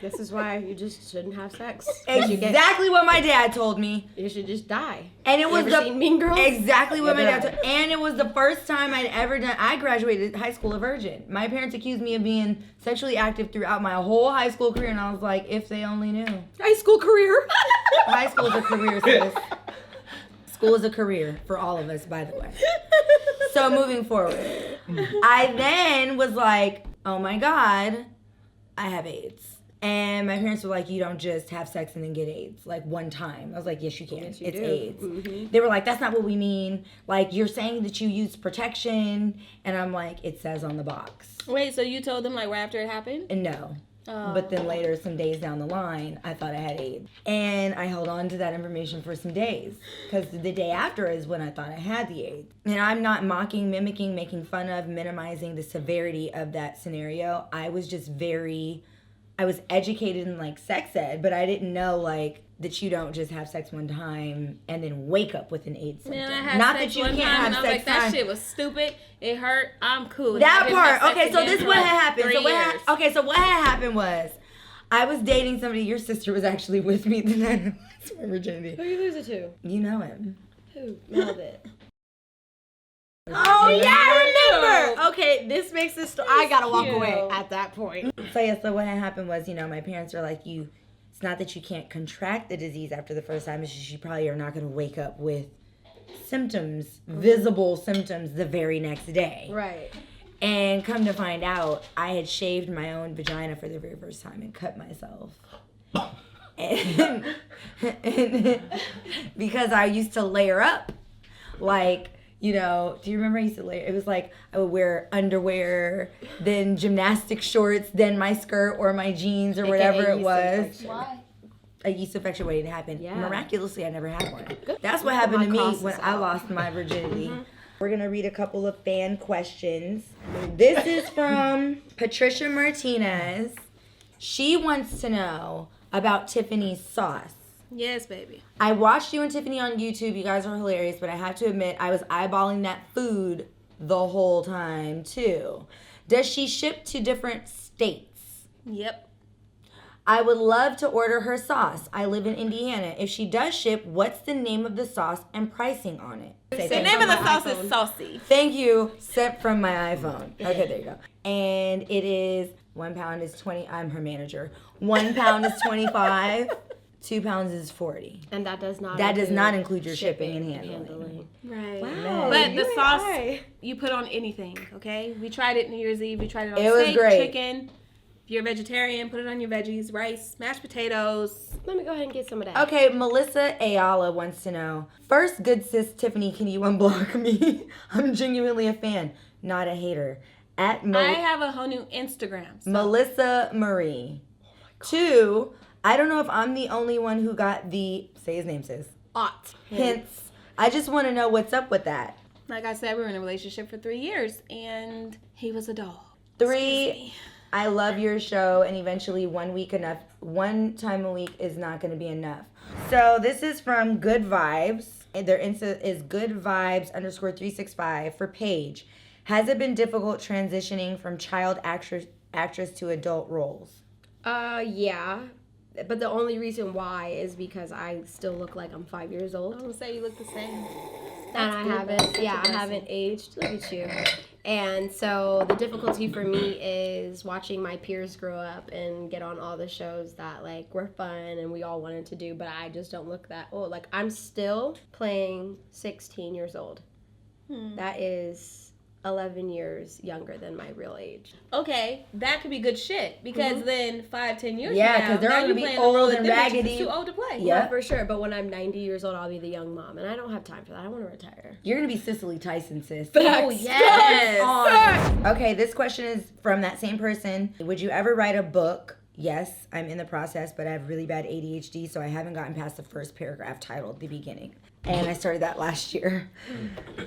Speaker 3: This is why you just shouldn't have sex.
Speaker 1: Exactly what my dad told me,
Speaker 3: You should just die.
Speaker 1: and it
Speaker 3: You
Speaker 1: was
Speaker 3: ever
Speaker 1: the
Speaker 3: seen Mean Girls?
Speaker 1: exactly what my
Speaker 3: Yeah.
Speaker 1: dad told. And it was the first time I'd ever done. I graduated high school a virgin. My parents accused me of being sexually active throughout my whole high school career, and I was like, if they only knew.
Speaker 3: High school career.
Speaker 1: High school is a career, sis. School is a career for all of us, by the way. So moving forward, I then was like, oh my God, I have AIDS. And my parents were like, you don't just have sex and then get AIDS, like one time. I was like, yes, you can.
Speaker 3: Yes, you
Speaker 1: it's
Speaker 3: do.
Speaker 1: AIDS.
Speaker 3: Mhm.
Speaker 1: They were like, that's not what we mean. Like, you're saying that you use protection. And I'm like, it says on the box.
Speaker 2: Wait, so you told them like right after it happened?
Speaker 1: And no.
Speaker 2: Oh.
Speaker 1: But then later, some days down the line, I thought I had AIDS. And I held on to that information for some days. Because the day after is when I thought I had the AIDS. And I'm not mocking, mimicking, making fun of, minimizing the severity of that scenario. I was just I was educated in like sex ed, but I didn't know like that you don't just have sex one time and then wake up with an AIDS symptom.
Speaker 2: Man, I had
Speaker 1: Not
Speaker 2: sex
Speaker 1: that you
Speaker 2: one
Speaker 1: can't
Speaker 2: time
Speaker 1: have
Speaker 2: and I was
Speaker 1: sex
Speaker 2: like, that
Speaker 1: time.
Speaker 2: shit was stupid. It hurt. I'm cool. And I
Speaker 1: That
Speaker 2: didn't have
Speaker 1: part.
Speaker 2: sex
Speaker 1: Okay, so
Speaker 2: again
Speaker 1: this
Speaker 2: for,
Speaker 1: what
Speaker 2: like,
Speaker 1: had happened.
Speaker 2: 3
Speaker 1: So what
Speaker 2: years.
Speaker 1: okay, so what had happened was I was dating somebody. Your sister was actually with me the night I lost my virginity.
Speaker 3: Who you lose it to?
Speaker 1: You know him.
Speaker 3: Who? Velvet.
Speaker 1: Oh
Speaker 3: yeah, I
Speaker 2: remember.
Speaker 3: Okay, this makes this story. I gotta walk
Speaker 2: cute.
Speaker 3: away at that point.
Speaker 1: So yeah, so what had happened was, my parents are like, it's not that you can't contract the disease after the first time, it's just you probably are not gonna wake up with symptoms, visible symptoms the very next day.
Speaker 3: Right.
Speaker 1: And come to find out, I had shaved my own vagina for the very first time and cut myself. And because I used to layer up, like, do you remember I used to layer? It was like I would wear underwear, then gymnastic shorts, then my skirt or my jeans or whatever it was.
Speaker 3: Why?
Speaker 1: A yeast infection waiting to happen.
Speaker 3: Yeah.
Speaker 1: Miraculously, I never had one.
Speaker 3: Good.
Speaker 1: That's what happened to me
Speaker 3: Crosses
Speaker 1: when I
Speaker 3: out.
Speaker 1: lost my virginity. We're going to read a couple of fan questions. This is from Patricia Martinez. She wants to know about Tiffany's sauce.
Speaker 2: Yes, baby.
Speaker 1: I watched you and Tiffany on YouTube. You guys are hilarious, but I have to admit, I was eyeballing that food the whole time, too. Does she ship to different states?
Speaker 2: Yep.
Speaker 1: I would love to order her sauce. I live in Indiana. If she does ship, what's the name of the sauce and pricing on it?
Speaker 2: The
Speaker 1: Say
Speaker 2: name of the
Speaker 3: my
Speaker 2: sauce
Speaker 3: iPhone.
Speaker 2: is saucy.
Speaker 1: Thank you. Sent from my iPhone. Okay, there you go. And it is 1 pound is 20. I'm her manager. 1 pound is 25. 2 pounds is 40.
Speaker 3: And that does not.
Speaker 1: That does not include your shipping and handling.
Speaker 2: Right.
Speaker 3: Wow.
Speaker 2: But
Speaker 3: you
Speaker 2: the
Speaker 3: and
Speaker 2: sauce
Speaker 3: I.
Speaker 2: you put on anything, okay? We tried it New Year's Eve. We tried it on
Speaker 1: It was
Speaker 2: steak,
Speaker 1: great.
Speaker 2: chicken. If you're a vegetarian, put it on your veggies. Rice, mashed potatoes.
Speaker 3: Let me go ahead and get some of that.
Speaker 1: Okay, Melissa Ayala wants to know. First, good sis Tiffany, can you unblock me? I'm genuinely a fan, not a hater. At
Speaker 2: I have a whole new Instagram. So.
Speaker 1: Melissa Marie. 2, I don't know if I'm the only one who got the, say his name, sis, hints. I just want to know what's up with that.
Speaker 2: Like I said, we were in a relationship for 3 years, and he was a dog.
Speaker 1: 3, I love your show, and eventually one time a week is not going to be enough. So this is from Good Vibes. And their Insta is goodvibes_365 for Paige. Has it been difficult transitioning from child actress to adult roles?
Speaker 3: Yeah. But the only reason why is because I still look like I'm 5 years
Speaker 2: I
Speaker 3: old.
Speaker 2: was gonna say you look the same.
Speaker 3: And I haven't aged. Look at you. And so the difficulty for me is watching my peers grow up and get on all the shows that like were fun and we all wanted to do, but I just don't look that old. Like I'm still playing 16 years old. That is 11 years younger than my real age.
Speaker 2: Okay, that could be good shit because then 5-10 years
Speaker 1: Yeah,
Speaker 2: from now,
Speaker 1: 'cause they're
Speaker 2: now
Speaker 1: gonna
Speaker 2: you
Speaker 1: be
Speaker 2: playing
Speaker 1: old
Speaker 2: the role
Speaker 1: and
Speaker 2: that them bitches
Speaker 1: raggedy.
Speaker 2: is too old to play.
Speaker 1: Yeah.
Speaker 3: Yeah, for sure. But when I'm 90 years old, I'll be the young mom, and I don't have time for that. I want to retire.
Speaker 1: You're going to be Cicely Tyson, sis.
Speaker 3: Oh, yes.
Speaker 1: Okay, this question is from that same person. Would you ever write a book? Yes, I'm in the process, but I have really bad ADHD, so I haven't gotten past the first paragraph titled The Beginning. And I started that last year.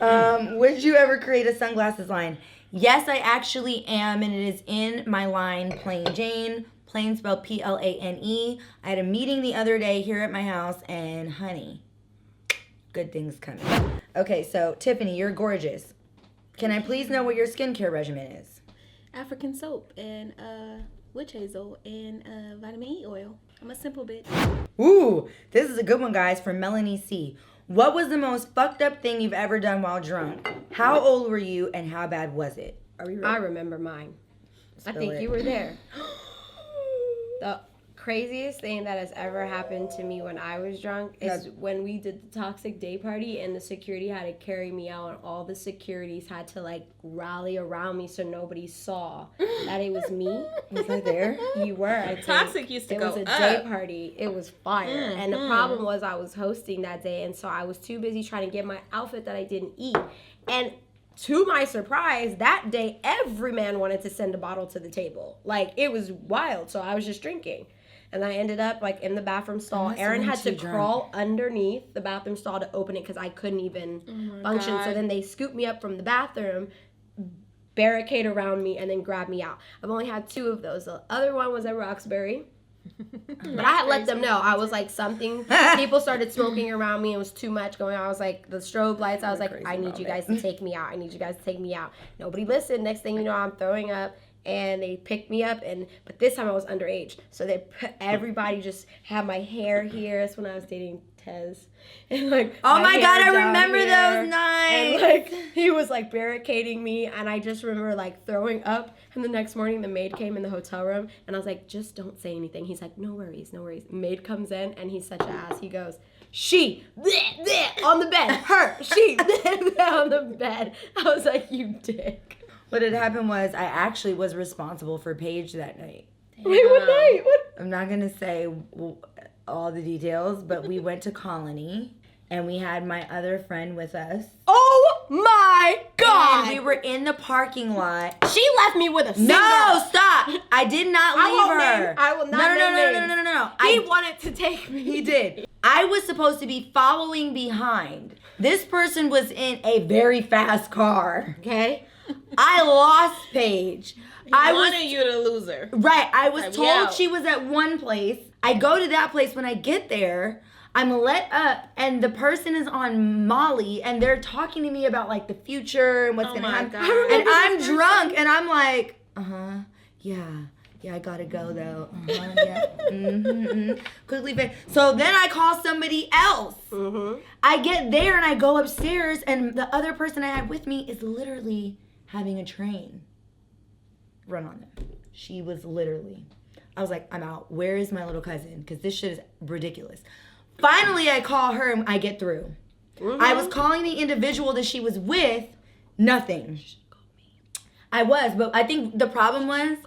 Speaker 1: Would you ever create a sunglasses line? Yes, I actually am, and it is in my line, Plain Jane, plain spelled Plane. I had a meeting the other day here at my house, and honey, good things coming. Okay, so Tiffany, you're gorgeous. Can I please know what your skincare regimen is?
Speaker 2: African soap and witch hazel and vitamin E oil. I'm a simple bitch.
Speaker 1: Ooh, this is a good one, guys, from Melanie C. What was the most fucked up thing you've ever done while drunk? How old were you, and how bad was it? Are we ready?
Speaker 3: I remember mine. I think
Speaker 1: it.
Speaker 3: you were there. The craziest thing that has ever happened to me when I was drunk is when we did the toxic day party and the security had to carry me out and all the securities had to like rally around me so nobody saw that it was me.
Speaker 1: Was I there?
Speaker 3: You were, I think.
Speaker 2: Toxic used to
Speaker 3: It
Speaker 2: go
Speaker 3: was a
Speaker 2: up.
Speaker 3: day party. It was fire. And the problem was I was hosting that day, and so I was too busy trying to get my outfit that I didn't eat. And to my surprise, that day, every man wanted to send a bottle to the table. Like, it was wild. So I was just drinking. And I ended up, like, in the bathroom stall. Aaron had to crawl underneath the bathroom stall to open it because I couldn't even function.
Speaker 2: God.
Speaker 3: So then they scooped me up from the bathroom, barricade around me, and then grab me out. I've only had 2 of those. The other one was at Roxbury. But I had let them know. I was like, people started smoking around me. It was too much going on. I was like, the strobe lights, I was like, I need you guys to take me out. I need you guys to take me out. Nobody listened. Next thing you know, I'm throwing up. And they picked me up, but this time I was underage. So everybody just had my hair here. That's when I was dating Tez. And like,
Speaker 1: Oh my God, I
Speaker 3: hair down
Speaker 1: remember
Speaker 3: here.
Speaker 1: those nights.
Speaker 3: And like, he was like barricading me, and I just remember like throwing up. And the next morning, the maid came in the hotel room, and I was like, just don't say anything. He's like, no worries, no worries. Maid comes in, and he's such an ass. He goes, she, bleh, bleh, on the bed, her, she, bleh, bleh, on the bed. I was like, you dick.
Speaker 1: What had happened was I actually was responsible for Paige that night.
Speaker 3: Wait, what night? What?
Speaker 1: I'm not going to say all the details, but we went to Colony, and we had my other friend with us.
Speaker 3: Oh my God!
Speaker 1: And we were in the parking lot.
Speaker 3: She left me with a finger.
Speaker 1: No, stop! I did not leave her.
Speaker 3: I will not name names.
Speaker 1: No.
Speaker 3: He wanted to take me.
Speaker 1: He did. I was supposed to be following behind. This person was in a very fast car.
Speaker 3: Okay.
Speaker 1: I lost Paige. I
Speaker 2: wanted you to lose her.
Speaker 1: Right. I was
Speaker 2: Like,
Speaker 1: told
Speaker 2: yeah.
Speaker 1: she was at one place. I go to that place. When I get there, I'm let up, and the person is on Molly, and they're talking to me about like the future and what's
Speaker 2: Oh
Speaker 1: gonna
Speaker 2: my
Speaker 1: happen.
Speaker 2: God.
Speaker 1: And I'm drunk, and I'm like, yeah, I gotta go though. Yeah. Quickly, so then I call somebody else. I get there and I go upstairs, and the other person I had with me is literally having a train run on them. She was literally. I was like, I'm out. Where is my little cousin? Because this shit is ridiculous. Finally, I call her and I get through. I was calling the individual that she was with. Nothing. I was, but I think the problem was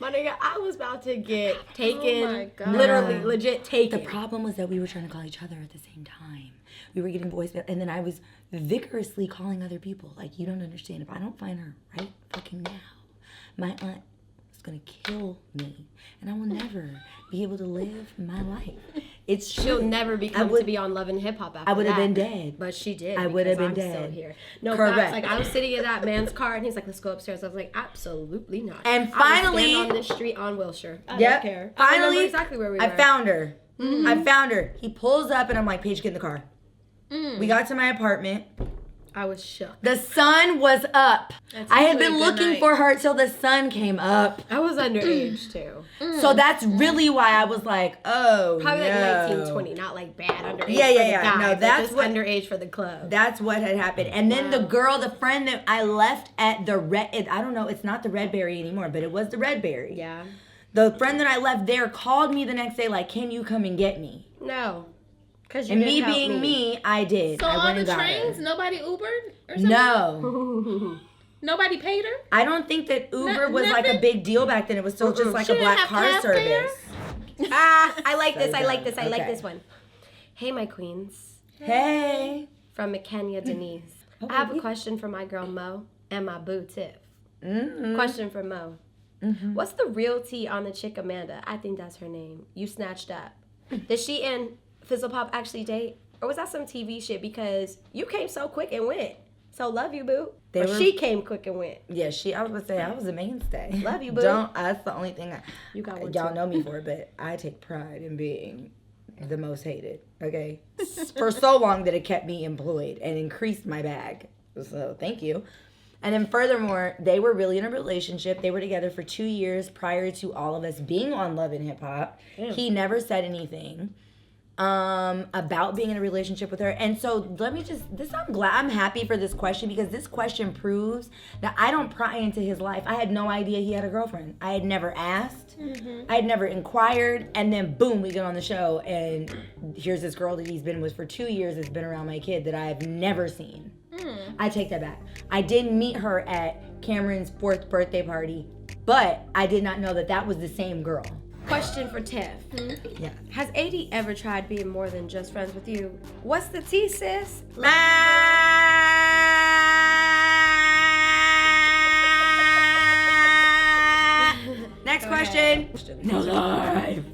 Speaker 3: My nigga, I was about to get taken.
Speaker 2: Oh my God.
Speaker 3: Literally, legit taken.
Speaker 1: The problem was that we were trying to call each other at the same time. We were getting voicemail, and then I was vigorously calling other people. Like, you don't understand. If I don't find her right fucking now, my aunt is gonna kill me, and I will never be able to live my life. It's true.
Speaker 3: She'll never be coming to be on Love and Hip Hop after
Speaker 1: I would have
Speaker 3: that.
Speaker 1: been dead.
Speaker 3: But she did.
Speaker 1: I would have been
Speaker 3: because I'm
Speaker 1: dead.
Speaker 3: Still here. No,
Speaker 1: Correct.
Speaker 3: facts. Like I was sitting in that man's car, and he's like, "Let's go upstairs." I was like, "Absolutely not."
Speaker 1: And
Speaker 3: I was
Speaker 1: finally-
Speaker 3: standing on this street on Wilshire. I
Speaker 1: Yep.
Speaker 3: don't care. I remember
Speaker 1: Finally,
Speaker 3: exactly where we were.
Speaker 1: I found her. I found her. He pulls up, and I'm like, Paige, get in the car. We got to my apartment.
Speaker 3: I was shook.
Speaker 1: The sun was up.
Speaker 2: That's
Speaker 1: I had
Speaker 2: usually
Speaker 1: been
Speaker 2: a good
Speaker 1: looking
Speaker 2: night.
Speaker 1: for her till the sun came up.
Speaker 3: I was underage too.
Speaker 1: So that's really why I was like, oh,
Speaker 3: Probably
Speaker 1: no.
Speaker 3: like 19, 20, not like bad underage.
Speaker 1: Yeah,
Speaker 3: for
Speaker 1: yeah,
Speaker 3: the
Speaker 1: yeah.
Speaker 3: guy,
Speaker 1: No,
Speaker 3: but
Speaker 1: that's
Speaker 3: just
Speaker 1: what-
Speaker 3: underage for the club.
Speaker 1: That's what had happened. And then the girl, the friend that I left at the I don't know, it's not the Red Berry anymore, but it was the Red Berry.
Speaker 3: Yeah.
Speaker 1: The friend that I left there called me the next day like, can you come and get me?
Speaker 3: No. Because you
Speaker 1: And
Speaker 3: didn't
Speaker 1: me
Speaker 3: help
Speaker 1: being me, I did.
Speaker 2: So
Speaker 1: I
Speaker 2: on
Speaker 1: went
Speaker 2: the
Speaker 1: and got
Speaker 2: trains,
Speaker 1: her.
Speaker 2: nobody Ubered or something?
Speaker 1: No.
Speaker 2: Nobody paid her?
Speaker 1: I don't think that Uber was like a
Speaker 2: nothing?
Speaker 1: big deal back then. It was still just like
Speaker 2: She
Speaker 1: a
Speaker 2: didn't
Speaker 1: black
Speaker 2: have
Speaker 1: car
Speaker 2: cab fare?
Speaker 1: service.
Speaker 3: I like this.
Speaker 1: So
Speaker 3: I like
Speaker 1: dumb.
Speaker 3: this. I like
Speaker 1: Okay.
Speaker 3: this one. Hey, my queens.
Speaker 1: Hey.
Speaker 3: From McKenya Denise.
Speaker 1: Oh,
Speaker 3: I have a
Speaker 1: yeah.
Speaker 3: question for my girl Mo and my boo Tiff.
Speaker 1: Mm-hmm.
Speaker 3: Question for Mo. What's the real tea on the chick Amanda? I think that's her name. You snatched up. Did she and Fizzle Pop actually date? Or was that some TV shit? Because you came so quick and went. So love you, boo.
Speaker 1: They
Speaker 3: Or
Speaker 1: were-
Speaker 3: she came quick and went.
Speaker 1: Yeah, I was gonna say I was a mainstay.
Speaker 3: Love you, boo.
Speaker 1: That's the only thing
Speaker 3: You got one
Speaker 1: y'all
Speaker 3: too.
Speaker 1: know me for, but I take pride in being the most hated. Okay, for so long that it kept me employed and increased my bag. So thank you. And then furthermore, they were really in a relationship. They were together for 2 years prior to all of us being on Love and Hip Hop. He never said anything about being in a relationship with her. And so I'm happy for this question because this question proves that I don't pry into his life. I had no idea he had a girlfriend. I had never asked. I had never inquired. And then boom, we get on the show and here's this girl that he's been with for 2 years that's been around my kid that I've never seen. I take that back. I didn't meet her at Cameron's 4th birthday party, but I did not know that that was the same girl.
Speaker 3: Question for Tiff.
Speaker 1: Yeah.
Speaker 3: Has AD ever tried being more than just friends with you? What's the tea, sis?
Speaker 1: Next question. No live.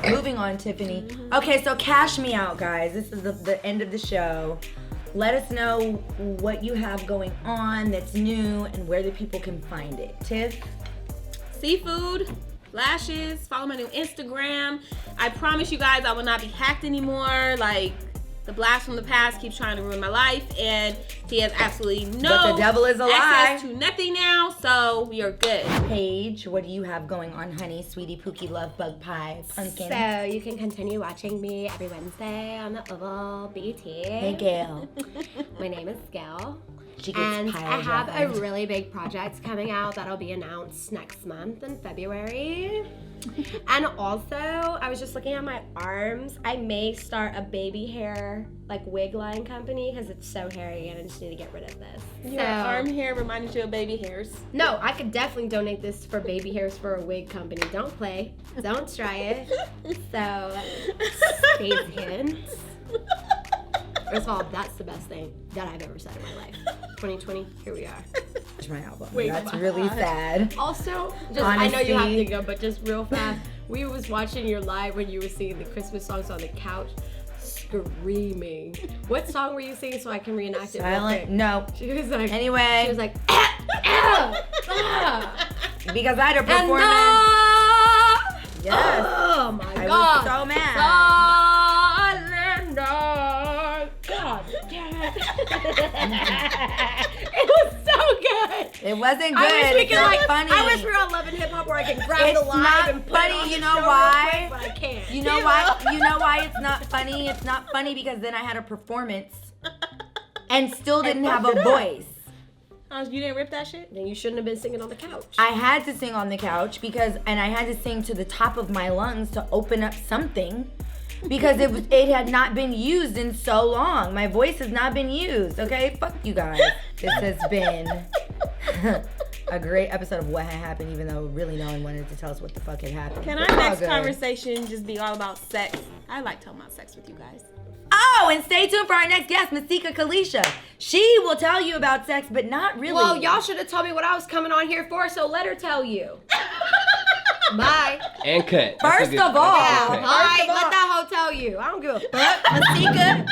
Speaker 1: Moving on, Tiffany. Okay, so cash me out, guys. This is the end of the show. Let us know what you have going on that's new and where the people can find it. Tiff?
Speaker 2: Seafood, lashes, follow my new Instagram. I promise you guys I will not be hacked anymore. Like, the blast from the past keeps trying to ruin my life, and he has absolutely no
Speaker 1: But the devil is a
Speaker 2: access
Speaker 1: lie.
Speaker 2: to nothing now, so we are good.
Speaker 1: Paige, what do you have going on, honey? Sweetie, Pookie, Love, Bug Pie, Pumpkin.
Speaker 3: So you can continue watching me every Wednesday on the Oval BT.
Speaker 1: Hey, Gail.
Speaker 3: My name is Gail.
Speaker 1: She gets
Speaker 3: And
Speaker 1: piled
Speaker 3: I have a
Speaker 1: on.
Speaker 3: really big project coming out that'll be announced next month in February. And also, I was just looking at my arms. I may start a baby hair like wig line company because it's so hairy and I just need to get rid of this.
Speaker 2: Your arm hair reminded you of baby hairs.
Speaker 3: No, I could definitely donate this for baby hairs for a wig company. Don't play. Don't try it. So, stay tuned. First of all, that's the best thing that I've ever said in my life. 2020, here we are.
Speaker 1: My album.
Speaker 2: Wait,
Speaker 1: That's
Speaker 2: my
Speaker 1: really
Speaker 2: God.
Speaker 1: sad.
Speaker 3: Also, just I know you have
Speaker 1: Honesty.
Speaker 3: to go, but just real fast, we was watching your live when you were singing the Christmas songs on the couch, screaming. What song were you singing so I can reenact it? real
Speaker 1: Silent.
Speaker 3: quick?
Speaker 1: No.
Speaker 3: She was like,
Speaker 1: Anyway,
Speaker 3: she was like,
Speaker 1: because I had a
Speaker 3: and
Speaker 1: performance. Yes.
Speaker 3: Oh my
Speaker 1: I
Speaker 3: God.
Speaker 1: was so mad.
Speaker 3: Cylinder. God damn it. It was so good.
Speaker 1: It wasn't good.
Speaker 3: I wish we
Speaker 1: It's
Speaker 3: could
Speaker 1: not funny.
Speaker 3: I wish we were on Love and Hip Hop where I can grab
Speaker 1: It's
Speaker 3: the live
Speaker 1: not
Speaker 3: and put it
Speaker 1: funny.
Speaker 3: on
Speaker 1: You
Speaker 3: the
Speaker 1: know
Speaker 3: show real
Speaker 1: why?
Speaker 3: quick, but I can't.
Speaker 1: You know why? You know why it's not funny? It's not funny because then I had a performance and still didn't have a voice.
Speaker 2: You didn't rip that shit?
Speaker 3: Then you shouldn't have been singing on the couch.
Speaker 1: I had to sing on the couch and I had to sing to the top of my lungs to open up something because it had not been used in so long. My voice has not been used. Okay, fuck you guys. This has been a great episode of What Had Happened, even though really no one wanted to tell us what the fuck had happened.
Speaker 2: Can
Speaker 1: But
Speaker 2: our
Speaker 1: it's all
Speaker 2: next
Speaker 1: good.
Speaker 2: conversation just be all about sex? I like talking about sex with you guys.
Speaker 1: Oh, and stay tuned for our next guest, Masika Kalisha. She will tell you about sex, but not really.
Speaker 3: Well, y'all should have told me what I was coming on here for, so let her tell you. Bye.
Speaker 4: And cut. That's a
Speaker 1: First
Speaker 4: good-
Speaker 1: of all,
Speaker 4: that's a good cut.
Speaker 3: Bye. Let that hoe tell you. I don't give a fuck.
Speaker 1: Masika